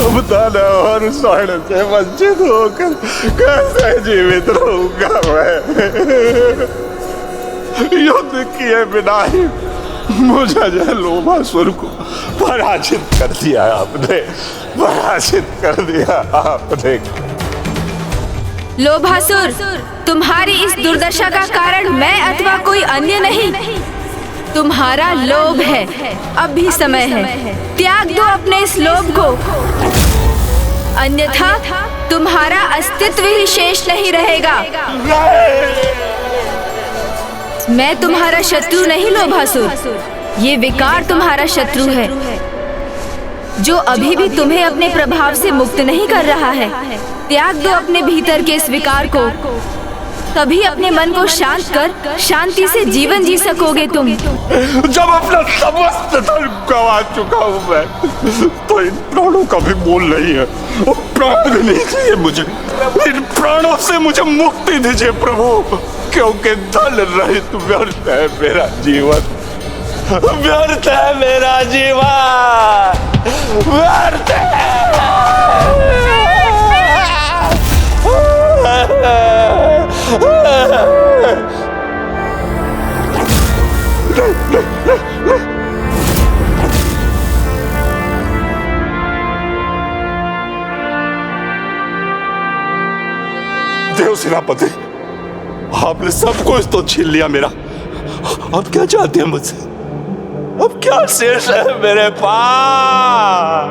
अब दाना और स्वर्ण से वंचित होकर कैसे जीवित रहूंगा मैं? युद्ध किए बिना ही मुझे अजय लोभासुर को पराजित कर दिया आपने, पराजित कर दिया आपने। लोभासुर, तुम्हारी इस दुर्दशा का कारण मैं अथवा कोई अन्य नहीं, तुम्हारा लोभ है। अब भी समय है, त्याग दो अपने इस लोभ को, अन्यथा तुम्हारा अस्तित्व ही शेष नहीं रहेगा। मैं तुम्हारा शत्रु नहीं लोभासुर, ये विकार तुम्हारा शत्रु है जो अभी भी तुम्हें अपने प्रभाव से मुक्त नहीं कर रहा है। त्याग दो अपने भीतर के इस विकार को, तभी अपने मन को शांत कर शांति से जीवन जी सकोगे तुम। जब अपना समस्त धन गवा चुका हूँ मैं, तो इन प्राणों का भी मोल नहीं है। वो प्राण भी नहीं चाहिए मुझे। इन प्राणों से मुझे मुक्ति दीजिए प्रभु, क्योंकि धन रहित व्यर्थ है मेरा जीवन, व्यर्थ है मेरा जीवन, व्यर्थ है। देव सेनापति, आपने सब कुछ तो छीन लिया मेरा, अब क्या चाहते हैं मुझसे? अब क्या शेष है मेरे पास?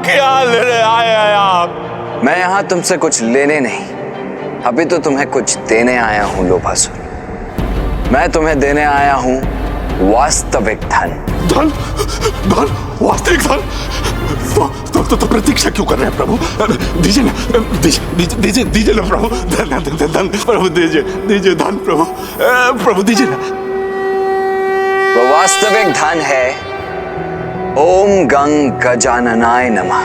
क्या लेने आए हैं आप? मैं यहाँ तुमसे कुछ लेने नहीं, अभी तो तुम्हें कुछ देने आया हूँ लोभासुर। मैं तुम्हें देने आया हूँ वास्तविक धन। धन? धन? वास्तविक धन? तो प्रतीक्षा क्यों कर रहे हैं प्रभु? दीजिए ना, दीजिए ना प्रभु, धन प्रभु, दीजिए धन प्रभु, प्रभु दीजिए ना। वो वास्तविक धन है ओम गंग गजाननाय नमः।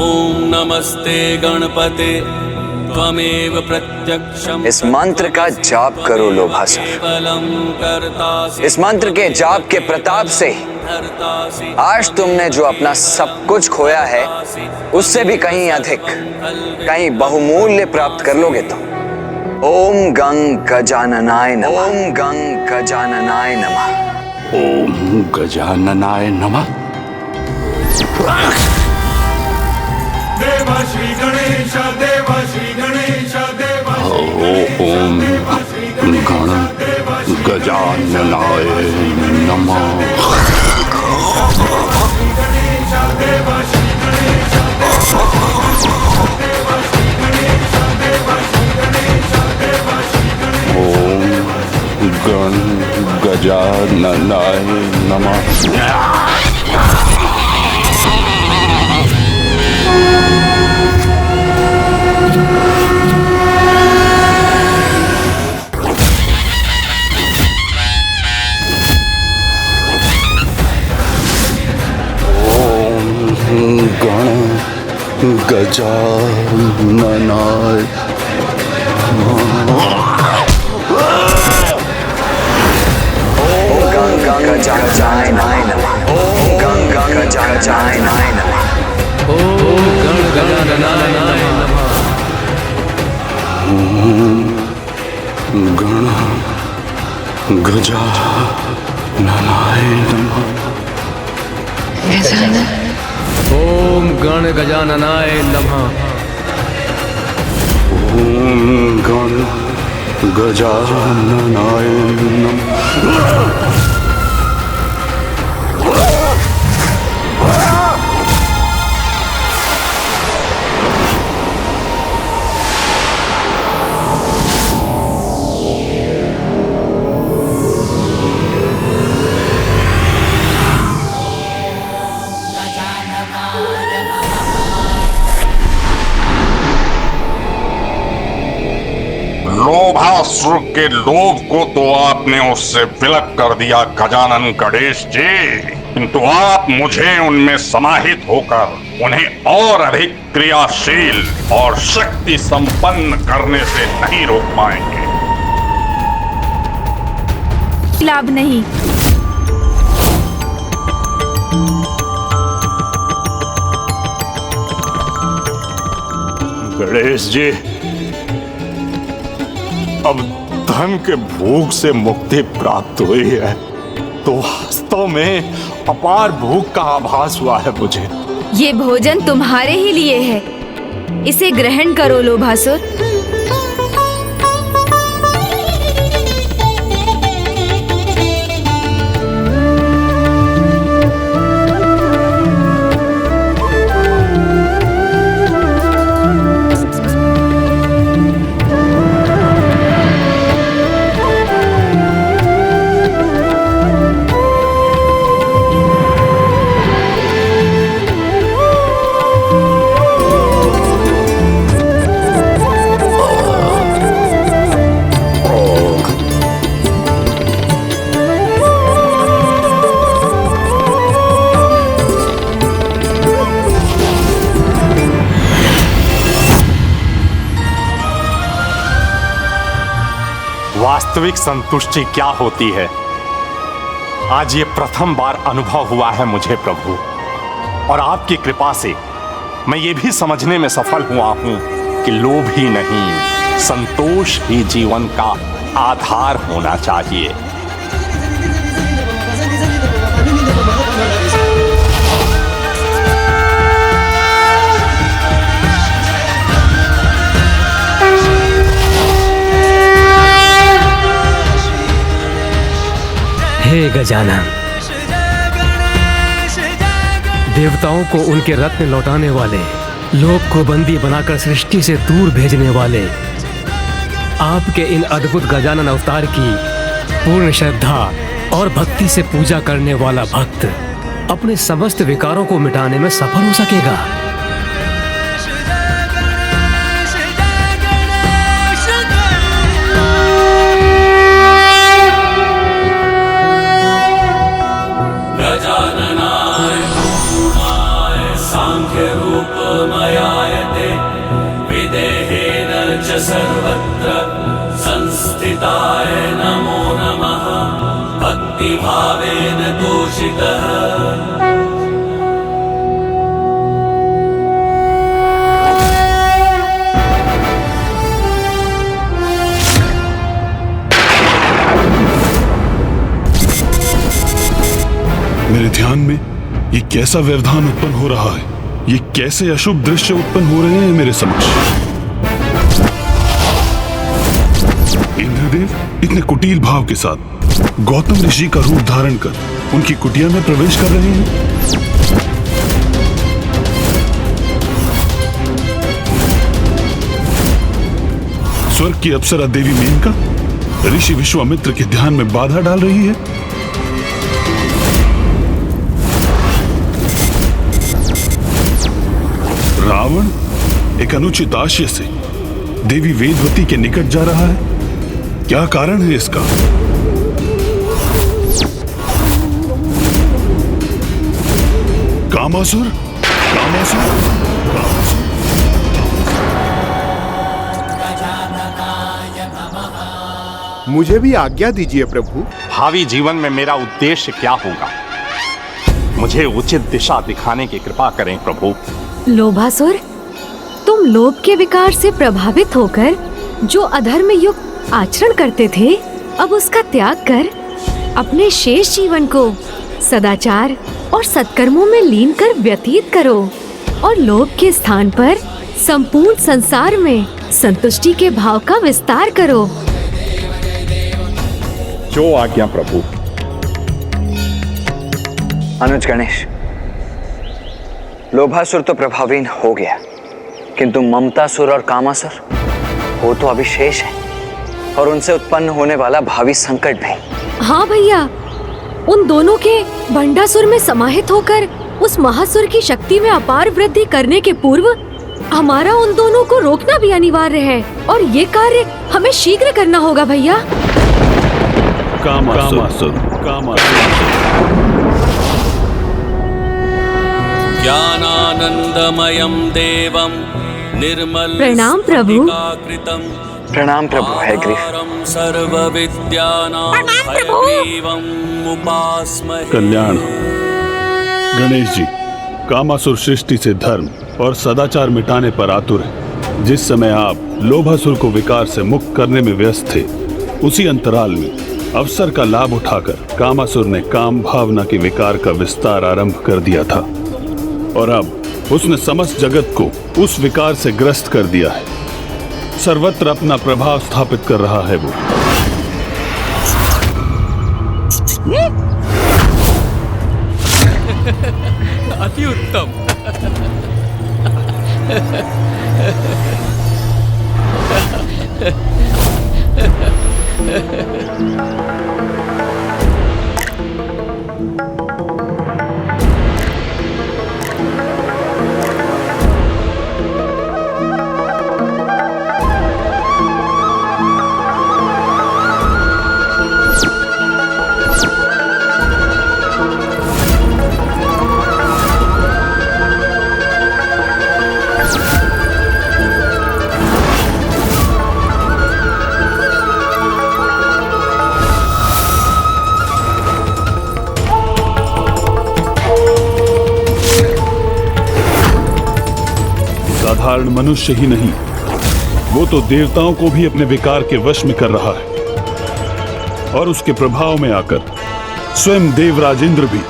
ओम नमस्ते गणपते त्वमेव प्रत्यक्षम्। इस मंत्र का जाप करो लोभासुर। इस मंत्र के जाप के प्रताप से आज तुमने जो अपना सब कुछ खोया है उससे भी कहीं अधिक, कहीं बहुमूल्य प्राप्त कर लोगे तुम। ओम गंग गजाननाय नमः। ओम गंग गजाननाय नमः। ओम गजाननाय नमः। देवा श्री गणेश, देवा श्री गणेश, देवा ओम गण गजाननाय नमः। ओम गण गजाननाय नमः। गण गजाननाय ओम गंग गजाननाय नमः। ओम गंग गजाननाय नमः। ओम गण गजाननाय नमः। गण गजाननाय नमः। ओम गण गजाननाय नमः। ओम गण गजाननाय नमः। लोभासुर के लोभ को तो आपने उससे विलक कर दिया गजानन गणेश जी, किंतु आप मुझे उनमें समाहित होकर उन्हें और अधिक क्रियाशील और शक्ति संपन्न करने से नहीं रोक पाएंगे। लाभ नहीं। गणेश जी, अब धन के भूख से मुक्ति प्राप्त हुई है, तो वास्तव में अपार भूख का आभास हुआ है मुझे। ये भोजन तुम्हारे ही लिए है, इसे ग्रहण करो लोभासुर। वास्तविक संतुष्टि क्या होती है, आज ये प्रथम बार अनुभव हुआ है मुझे प्रभु। और आपकी कृपा से मैं ये भी समझने में सफल हुआ हूं कि लोभ ही नहीं, संतोष ही जीवन का आधार होना चाहिए। हे गजानन, देवताओं को उनके रत्न लौटाने वाले, लोक को बंदी बनाकर सृष्टि से दूर भेजने वाले, आपके इन अद्भुत गजानन अवतार की पूर्ण श्रद्धा और भक्ति से पूजा करने वाला भक्त अपने समस्त विकारों को मिटाने में सफल हो सकेगा। रूपमयायते विदेहेन च सर्वत्र संस्थिताय नमो नमः भक्तिभावेन तोषितः। मेरे ध्यान में ये कैसा व्यवधान उत्पन्न हो रहा है, ये कैसे अशुभ दृश्य उत्पन्न हो रहे हैं मेरे समक्ष। इंद्रदेव इतने कुटिल भाव के साथ गौतम ऋषि का रूप धारण कर उनकी कुटिया में प्रवेश कर रहे हैं। स्वर्ग की अप्सरा देवी मेनका ऋषि विश्वामित्र के ध्यान में बाधा डाल रही है। रावण एक अनुचित आशय से देवी वेदवती के निकट जा रहा है, क्या कारण है इसका? कामासुर, कामासुर, मुझे भी आज्ञा दीजिए प्रभु। भावी जीवन में मेरा उद्देश्य क्या होगा, मुझे उचित दिशा दिखाने की कृपा करें प्रभु। लोभासुर, तुम लोभ के विकार से प्रभावित होकर जो अधर्म युक्त आचरण करते थे, अब उसका त्याग कर अपने शेष जीवन को सदाचार और सत्कर्मों में लीन कर व्यतीत करो और लोभ के स्थान पर संपूर्ण संसार में संतुष्टि के भाव का विस्तार करो। जो आज्ञा प्रभु। अनुज गणेश, लोभासुर तो प्रभावीन हो गया, किंतु ममतासुर और कामासुर वो तो अभी शेष है, और उनसे उत्पन्न होने वाला भावी संकट भी। हाँ भैया, उन दोनों के भंडासुर में समाहित होकर उस महासुर की शक्ति में अपार वृद्धि करने के पूर्व हमारा उन दोनों को रोकना भी अनिवार्य है, और ये कार्य हमें शीघ्र करना होगा भैया। कामासुर, ज्ञानानंदमयं देवं निर्मल प्रणाम प्रभु। प्रणाम प्रभु है ग्रीव। सर्वविद्यानां हयग्रीवं उपास्महे। कल्याण। गणेश जी, कामासुर सृष्टि से धर्म और सदाचार मिटाने पर आतुर है। जिस समय आप लोभासुर को विकार से मुक्त करने में व्यस्त थे, उसी अंतराल में अवसर का लाभ उठाकर कामासुर ने काम भावना के विकार का विस्तार आरंभ कर दिया था, और अब उसने समस्त जगत को उस विकार से ग्रस्त कर दिया है। सर्वत्र अपना प्रभाव स्थापित कर रहा है वो। अति उत्तम। साधारण मनुष्य ही नहीं, वो तो देवताओं को भी अपने विकार के वश में कर रहा है और उसके प्रभाव में आकर स्वयं देवराज इंद्र भी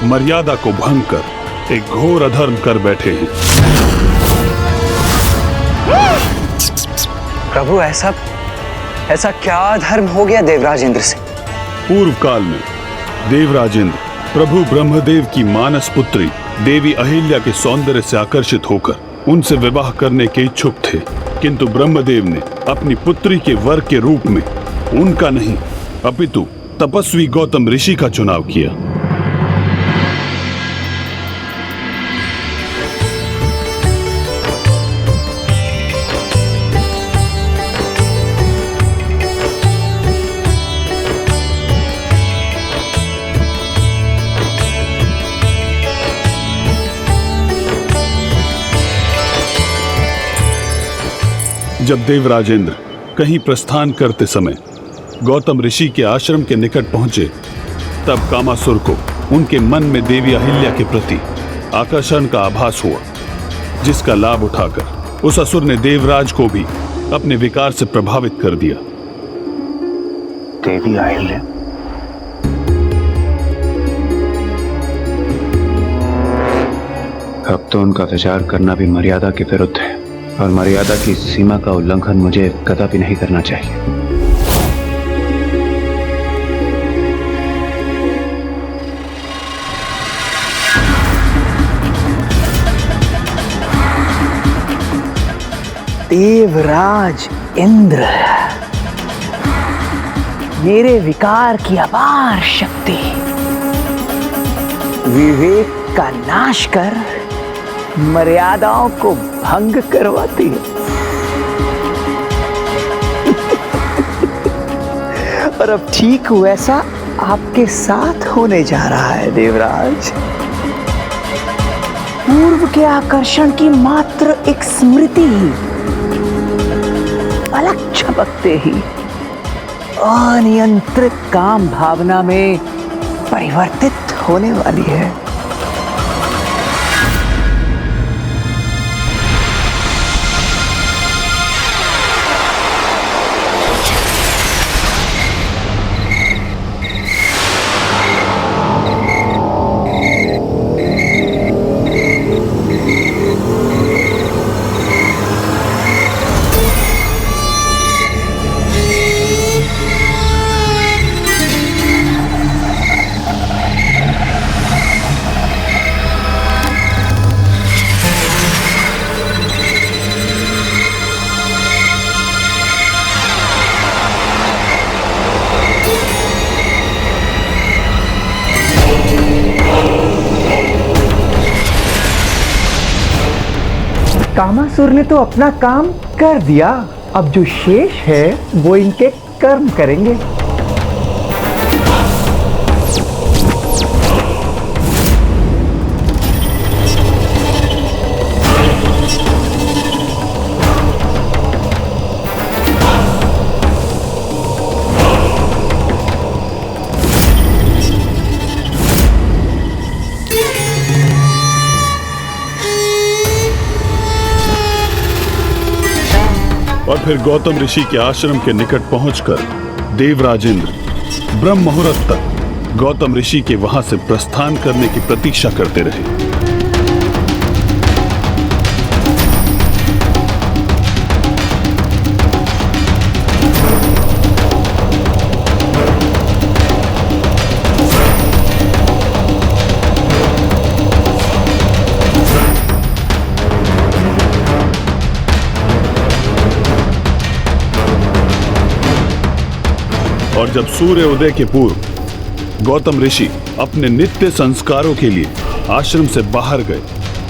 मर्यादा को भंग कर एक घोर अधर्म कर बैठे हैं। प्रभु ऐसा क्या धर्म हो गया देवराज इंद्र से? पूर्व काल में देवराज इंद्र प्रभु ब्रह्मदेव की मानस पुत्री देवी अहिल्या के सौंदर्य से आकर्षित होकर उनसे विवाह करने के इच्छुक थे, किंतु ब्रह्मदेव ने अपनी पुत्री के वर के रूप में उनका नहीं अपितु तपस्वी गौतम ऋषि का चुनाव किया। जब देवराज इंद्र कहीं प्रस्थान करते समय गौतम ऋषि के आश्रम के निकट पहुंचे, तब कामासुर को उनके मन में देवी अहिल्या के प्रति आकर्षण का आभास हुआ, जिसका लाभ उठाकर उस असुर ने देवराज को भी अपने विकार से प्रभावित कर दिया। देवी अहिल्या? अब तो उनका विचार करना भी मर्यादा के विरुद्ध है और मर्यादा की सीमा का उल्लंघन मुझे कदापि नहीं करना चाहिए। देवराज इंद्र, मेरे विकार की अपार शक्ति विवेक का नाश कर मर्यादाओं को भंग करवाती है। और अब ठीक वैसा आपके साथ होने जा रहा है देवराज। पूर्व के आकर्षण की मात्र एक स्मृति ही पलक झपकते ही अनियंत्रित काम भावना में परिवर्तित होने वाली है। कामासुर ने तो अपना काम कर दिया, अब जो शेष है वो इनके कर्म करेंगे। और फिर गौतम ऋषि के आश्रम के निकट पहुंचकर देवराज इंद्र ब्रह्म मुहूर्त तक गौतम ऋषि के वहां से प्रस्थान करने की प्रतीक्षा करते रहे। और जब सूर्य उदय के पूर्व गौतम ऋषि अपने नित्य संस्कारों के लिए आश्रम से बाहर गए,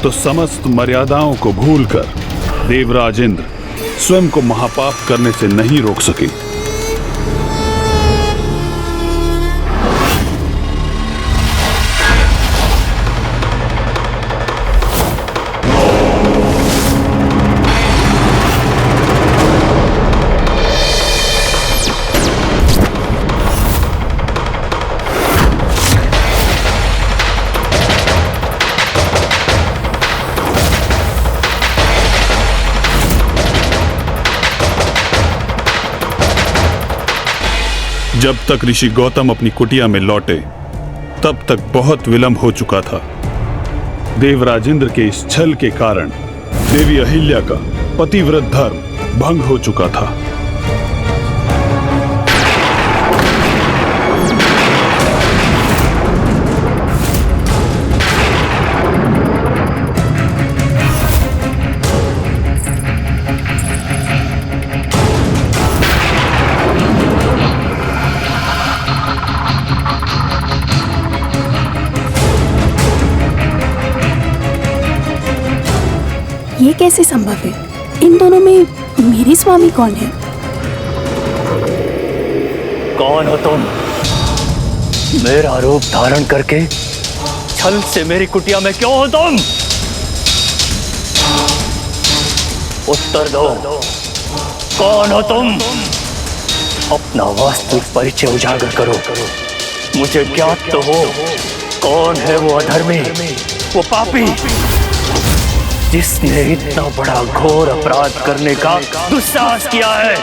तो समस्त मर्यादाओं को भूलकर देवराज इंद्र स्वयं को महापाप करने से नहीं रोक सके। जब तक ऋषि गौतम अपनी कुटिया में लौटे तब तक बहुत विलंब हो चुका था। देवराज इंद्र के इस छल के कारण देवी अहिल्या का पतिव्रत धर्म भंग हो चुका था। ये कैसे संभव है? इन दोनों में मेरे स्वामी कौन है? कौन हो तुम? मेरा रूप धारण करके छल से मेरी कुटिया में क्यों हो तुम? उत्तर दो, कौन हो तुम? अपना वास्तविक परिचय उजागर करो। मुझे ज्ञात तो हो कौन है वो अधर्मी, वो पापी जिसने इतना बड़ा घोर अपराध करने का दुस्साहस किया है।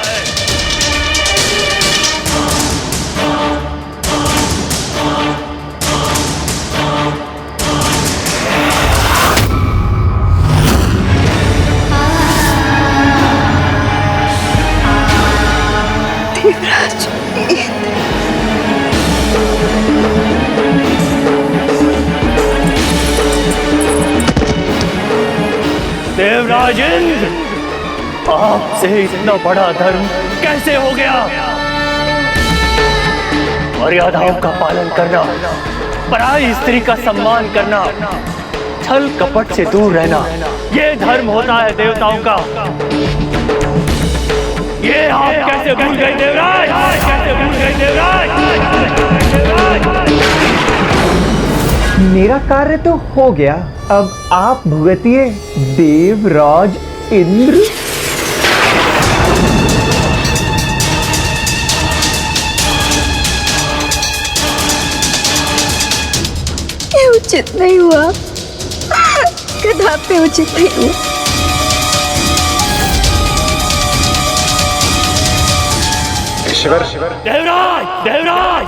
देवराज देवराज इंद्र, आपसे इतना बड़ा धर्म कैसे हो गया? मर्यादाओं का पालन करना, पराई स्त्री का सम्मान करना, छल कपट से दूर रहना, ये धर्म होता है देवताओं का। ये आप कैसे भूल गए देवराज? कैसे भूल गए देवराज? मेरा कार्य तो हो गया, अब आप भुगतिए देवराज इंद्र। ये उचित नहीं हुआ, कदापि उचित नहीं हुआ। देवराज, देवराज,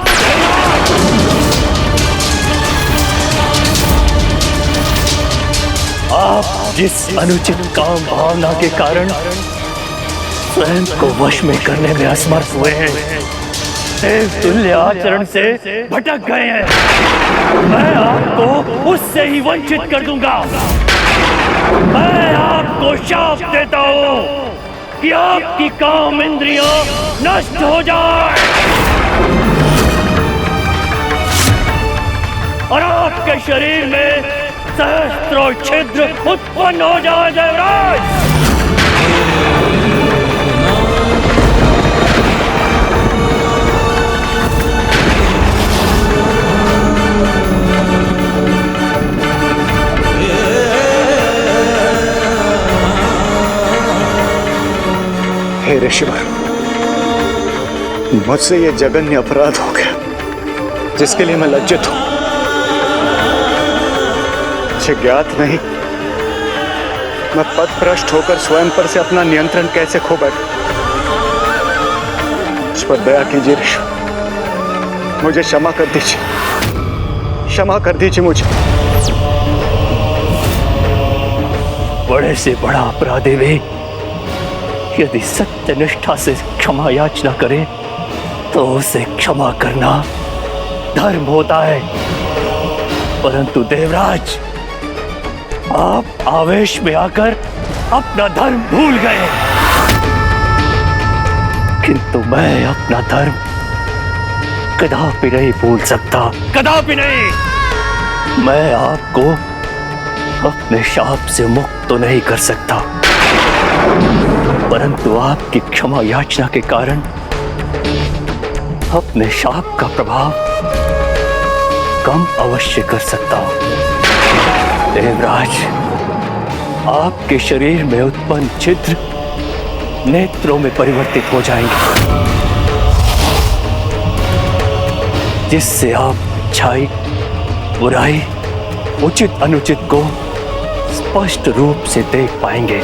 आप जिस अनुचित काम भावना के कारण स्वयं को वश में करने में असमर्थ हुए हैं, देवतुल्य आचरण से भटक गए हैं, मैं आपको उससे ही वंचित कर दूंगा। मैं आपको शाप देता हूँ कि आपकी काम इंद्रियां नष्ट हो जाए और आपके शरीर में सहस्त्रों छिद्र उत्पन्न हो जाए देवराज। हे ऋषिवर, मुझसे ये जघन्य अपराध हो गया जिसके लिए मैं लज्जित हूं। मुझे ज्ञात नहीं मैं पथभ्रष्ट होकर स्वयं पर से अपना नियंत्रण कैसे खो बैठा। मुझ पर दया कीजिए ऋषि, मुझे क्षमा कर दीजिए, क्षमा कर दीजिए मुझे। बड़े से बड़ा अपराधी भी यदि सत्य निष्ठा से क्षमा याचना करे तो उसे क्षमा करना धर्म होता है। परंतु देवराज, आप आवेश में आकर अपना धर्म भूल गए, किंतु मैं अपना धर्म कदापि नहीं भूल सकता, कदापि नहीं। मैं आपको अपने शाप से मुक्त तो नहीं कर सकता, परंतु आपकी क्षमा याचना के कारण अपने शाप का प्रभाव कम अवश्य कर सकता हूं। देवराज, आपके शरीर में उत्पन्न छिद्र नेत्रों में परिवर्तित हो जाएंगे, जिससे आप अच्छाई, बुराई, उचित अनुचित को स्पष्ट रूप से देख पाएंगे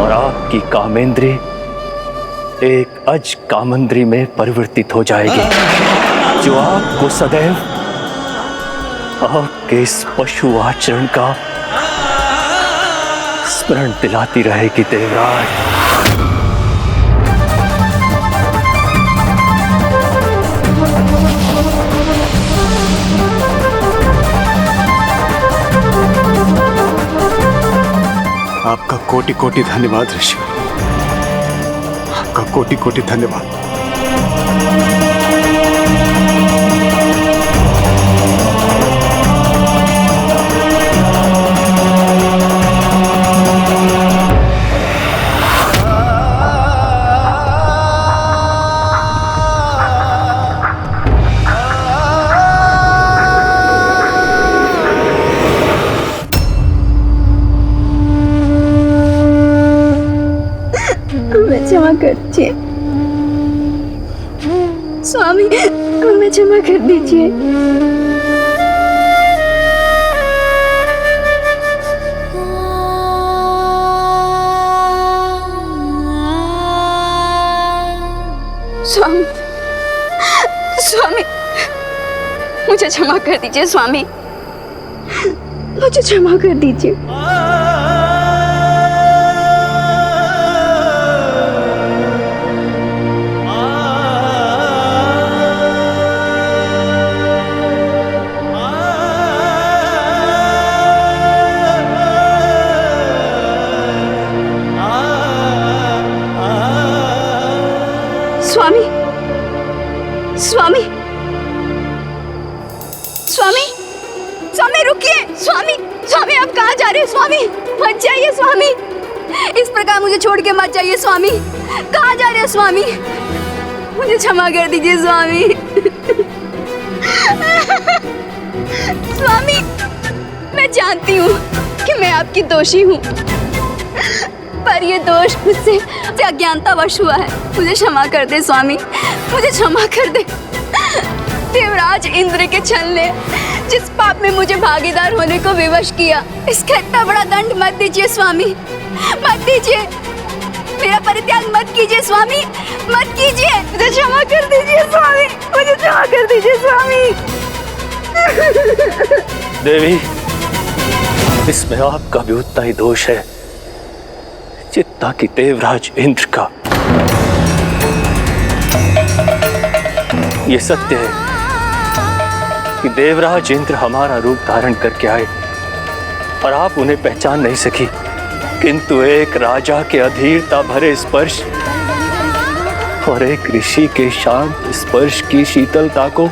और आपकी कामेंद्रिय एक अज कामंद्री में परिवर्तित हो जाएगी, जो आपको सदैव आपके इस पशु आचरण का स्मरण दिलाती रहेगी देवराज। आपका कोटि कोटि धन्यवाद ऋषि, आपका कोटि कोटि धन्यवाद। क्षमा कर दीजिए स्वामी, हमें क्षमा कर दीजिए। स्वामी, स्वामी, मुझे क्षमा कर दीजिए स्वामी, मुझे क्षमा कर दीजिए। स्वामी, स्वामी, स्वामी, स्वामी रुकिए। स्वामी, स्वामी आप कहाँ जा रहे हो? स्वामी मत जाइए स्वामी, इस प्रकार मुझे छोड़ के मत जाइए स्वामी। कहाँ जा रहे हो स्वामी? मुझे क्षमा कर दीजिए स्वामी। स्वामी, मैं जानती हूँ कि मैं आपकी दोषी हूँ, पर ये दोष मुझसे अज्ञानतावश हुआ है। मुझे क्षमा कर दे स्वामी, मुझे क्षमा कर दे। देवराज इंद्र के छल ने जिस पाप में मुझे भागीदार होने को विवश किया, इसका इतना बड़ा दंड मत दीजिए स्वामी, मत दीजिए। मेरा परित्याग मत कीजिए स्वामी, मत कीजिए। मुझे क्षमा कर दीजिए स्वामी, मुझे क्षमा कर दीजिए स्वामी। देवी, इसमें आपका भी उतना ही दोष है जितना कि देवराज इंद्र का। ये सत्य है कि देवराज इंद्र हमारा रूप धारण करके आए और आप उन्हें पहचान नहीं सकी, किंतु एक राजा के अधीरता भरे स्पर्श और एक ऋषि के शांत स्पर्श की शीतलता को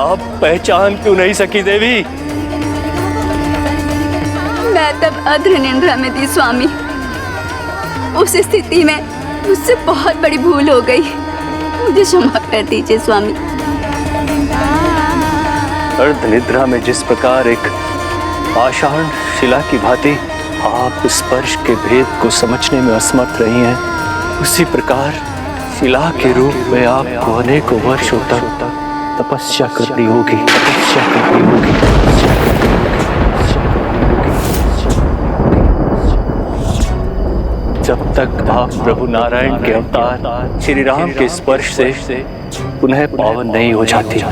आप पहचान क्यों नहीं सकी देवी? मैं तब अद्र निंद्रा में थी स्वामी। उस स्थिति में मुझसे बहुत बड़ी भूल हो गई, मुझे क्षमा कर दीजिए स्वामी। अर्ध निद्रा में जिस प्रकार एक आषाढ़ शिला की भांति आप स्पर्श के भेद को समझने में असमर्थ रही हैं, उसी प्रकार शिला के रूप में आपको अनेकों वर्षों तक तपस्या करनी होगी, तपस्या करनी होगी। जब तक आप प्रभु नारायण के अवतार श्री राम के स्पर्श से पुनः पावन नहीं हो जाती।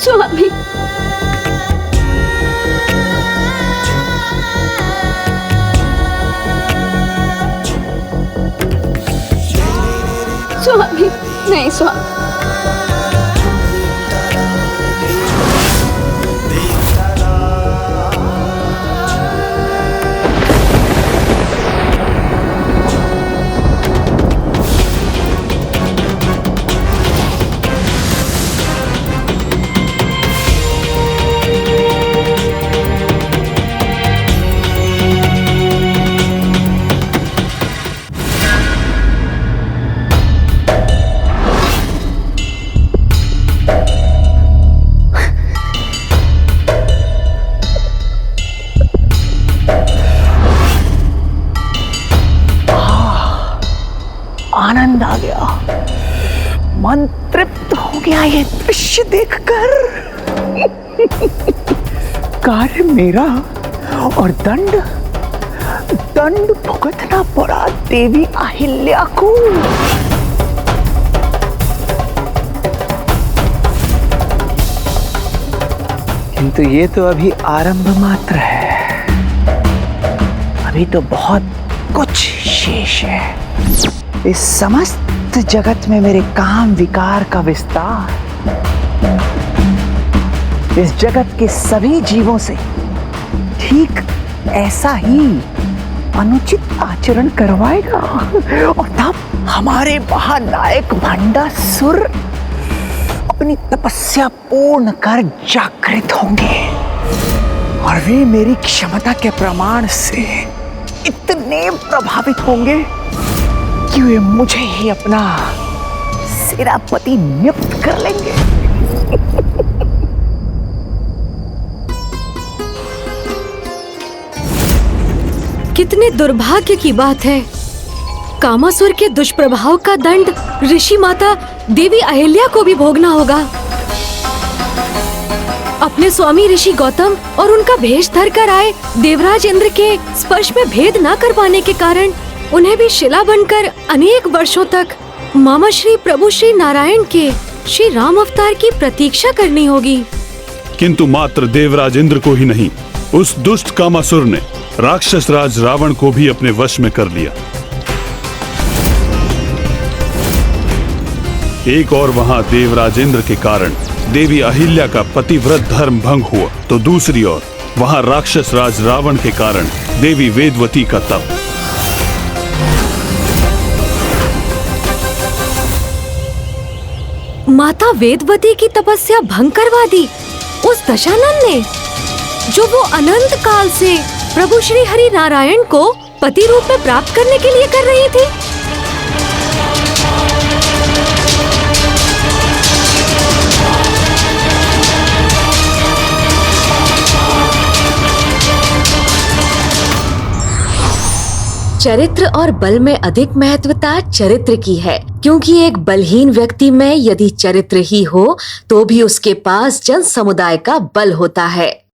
स्वामी, स्वामी, नहीं स्वामी। मन तृप्त हो गया ये दृश्य देखकर। कार्य मेरा और दंड भुगतना पड़ा देवी अहिल्या को। किंतु ये तो अभी आरंभ मात्र है, अभी तो बहुत कुछ शेष है। इस समस्त जगत में मेरे काम विकार का विस्तार इस जगत के सभी जीवों से ठीक ऐसा ही अनुचित आचरण करवाएगा, और तब हमारे महानायक भंडासुर अपनी तपस्या पूर्ण कर जागृत होंगे, और वे मेरी क्षमता के प्रमाण से इतने प्रभावित होंगे कि वे मुझे ही अपना सेनापति नियुक्त कर लेंगे। कितने दुर्भाग्य की बात है। कामासुर के दुष्प्रभाव का दंड ऋषि माता देवी अहिल्या को भी भोगना होगा। अपने स्वामी ऋषि गौतम और उनका भेष धर कर आए देवराज इंद्र के स्पर्श में भेद न कर पाने के कारण उन्हें भी शिला बनकर अनेक वर्षों तक मामा श्री प्रभु श्री नारायण के श्री राम अवतार की प्रतीक्षा करनी होगी। किंतु मात्र देवराज इंद्र को ही नहीं, उस दुष्ट कामासुर ने राक्षस राज रावण को भी अपने वश में कर लिया। एक और वहां देवराज इंद्र के कारण देवी अहिल्या का पतिव्रत धर्म भंग हुआ, तो दूसरी ओर वहां राक्षस राज रावण के कारण देवी वेदवती का तप। माता वेदवती की तपस्या भंग करवा दी उस दशानन ने, जो वो अनंत काल से प्रभु श्री हरि नारायण को पति रूप में प्राप्त करने के लिए कर रही थी। चरित्र और बल में अधिक महत्वता चरित्र की है, क्योंकि एक बलहीन व्यक्ति में यदि चरित्र ही हो तो भी उसके पास जन समुदाय का बल होता है।